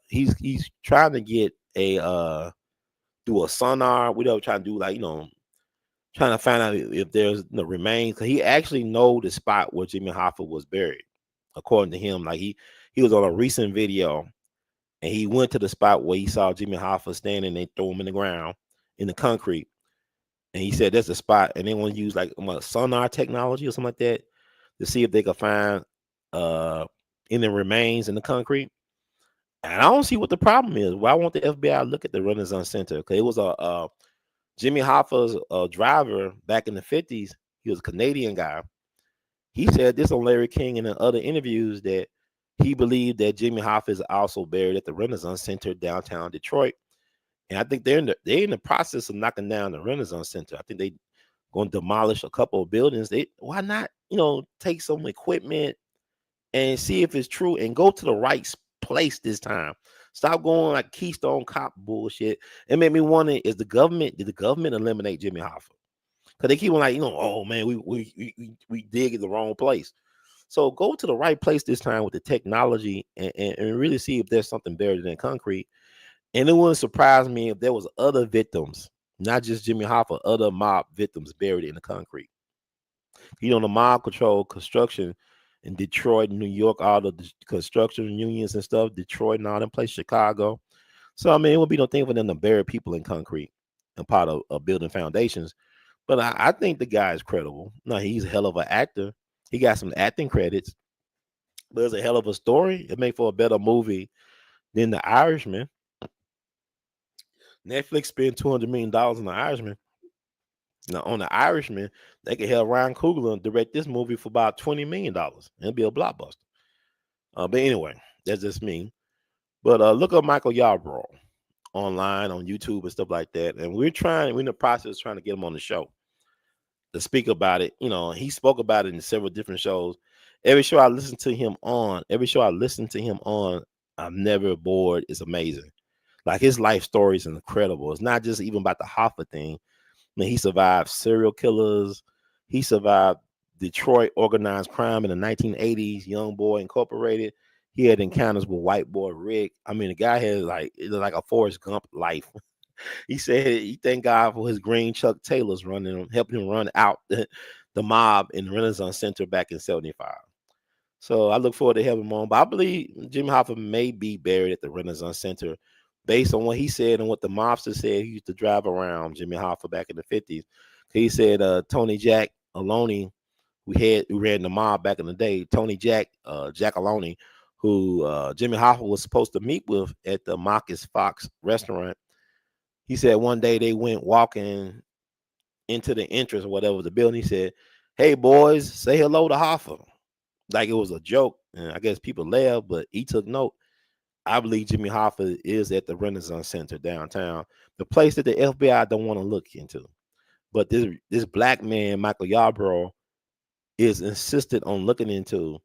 he's trying to get do a sonar. We don't try to do trying to find out if there's remains. Cause he actually know the spot where Jimmy Hoffa was buried. According to him, like he was on a recent video and he went to the spot where he saw Jimmy Hoffa standing. They threw him in the ground in the concrete. And he said that's the spot, and they want to use like sonar technology or something like that to see if they can find any remains in the concrete. And I don't see what the problem is. Why won't the FBI look at the Renaissance Center? Because it was a Jimmy Hoffa's driver back in the 50s. He was a Canadian guy. He said this on Larry King and in other interviews that he believed that Jimmy Hoffa is also buried at the Renaissance Center downtown Detroit. And I think they're in the process of knocking down the Renaissance Center. I think they going to demolish a couple of buildings. Why not, take some equipment and see if it's true and go to the right place this time. Stop going like Keystone Cop bullshit. It made me wonder: did the government eliminate Jimmy Hoffa? Because they keep on like, oh man, we dig in the wrong place. So go to the right place this time with the technology and really see if there's something buried in concrete. And it wouldn't surprise me if there was other victims, not just Jimmy Hoffa, other mob victims buried in the concrete. The mob control construction in Detroit, New York, all the construction unions and stuff, Detroit and all them places, Chicago. So, I mean, it would be no thing for them to bury people in concrete and part of building foundations. But I think the guy is credible. Now, he's a hell of an actor. He got some acting credits, but it's a hell of a story. It made for a better movie than The Irishman. Netflix spent $200 million on The Irishman. Now, on The Irishman, they could have Ryan Coogler direct this movie for about $20 million. It'll be a blockbuster. But anyway, that's just me. But look up Michael Yarbrough online on YouTube and stuff like that. And we're in the process of trying to get him on the show to speak about it. He spoke about it in several different shows. Every show I listen to him on, I'm never bored. It's amazing. Like, his life story is incredible. It's not just even about the Hoffa thing. I mean, he survived serial killers. He survived Detroit organized crime in the 1980s, Young Boy Incorporated. He had encounters with White Boy Rick. I mean, the guy had like a Forrest Gump life. He said he thanked God for his green Chuck Taylors helping him run out the mob in the Renaissance Center back in 75. So I look forward to having him on. But I believe Jimmy Hoffa may be buried at the Renaissance Center based on what he said and what the mobster said. He used to drive around, Jimmy Hoffa, back in the 50s. He said Tony Jack Aloni, we ran the mob back in the day, Tony Jack Aloni, who Jimmy Hoffa was supposed to meet with at the Marcus Fox restaurant. He said one day they went walking into the entrance or whatever the building. He said, "Hey boys, say hello to Hoffa." Like it was a joke, and I guess people laughed, but he took note. I believe Jimmy Hoffa is at the Renaissance Center downtown, the place that the FBI don't want to look into. But this black man, Michael Yarbrough, is insisted on looking into.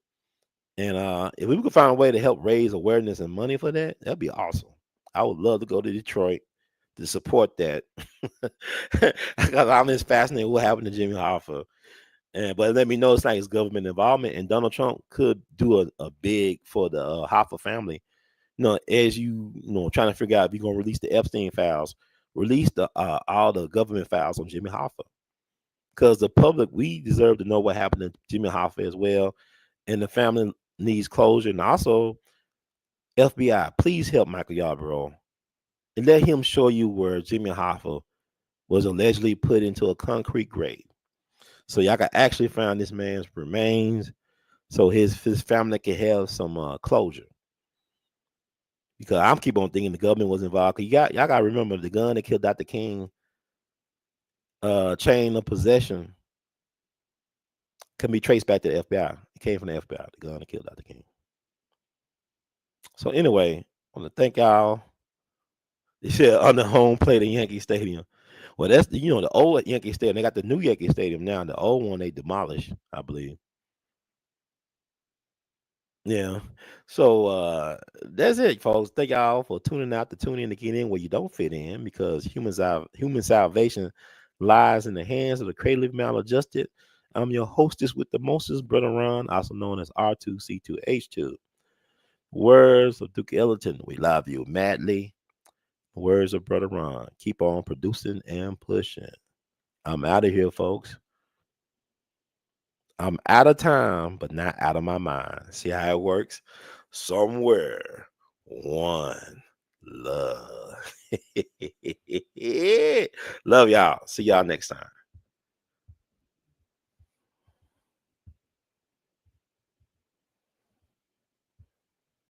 And if we could find a way to help raise awareness and money for that, that'd be awesome. I would love to go to Detroit to support that. Because I'm just fascinated what happened to Jimmy Hoffa. But let me know it's like his government involvement, and Donald Trump could do a big for the Hoffa family. As trying to figure out if you're gonna release the Epstein files, release all the government files on Jimmy Hoffa, because the public, we deserve to know what happened to Jimmy Hoffa as well, and the family needs closure. And also, FBI, please help Michael Yarbrough and let him show you where Jimmy Hoffa was allegedly put into a concrete grave, so y'all can actually find this man's remains, so his family can have some closure. Because I'm keep on thinking the government was involved. Cause y'all gotta remember the gun that killed Dr. King, chain of possession, can be traced back to the FBI. It came from the FBI, the gun that killed Dr. King. So anyway, I want to thank y'all. They said on the home plate of Yankee Stadium. Well, that's the old Yankee Stadium. They got the new Yankee Stadium now. The old one they demolished, I believe. Yeah. So that's it, folks. Thank y'all for tuning out to tune in to get in where you don't fit in, because human salvation lies in the hands of the creatively maladjusted. I'm your hostess with the mostest, Brother Ron, also known as R2C2H2. Words of Duke Ellington, we love you madly. Words of Brother Ron, keep on producing and pushing. I'm out of here, folks. I'm out of time, but not out of my mind. See how it works? Somewhere, one love. Love y'all. See y'all next time.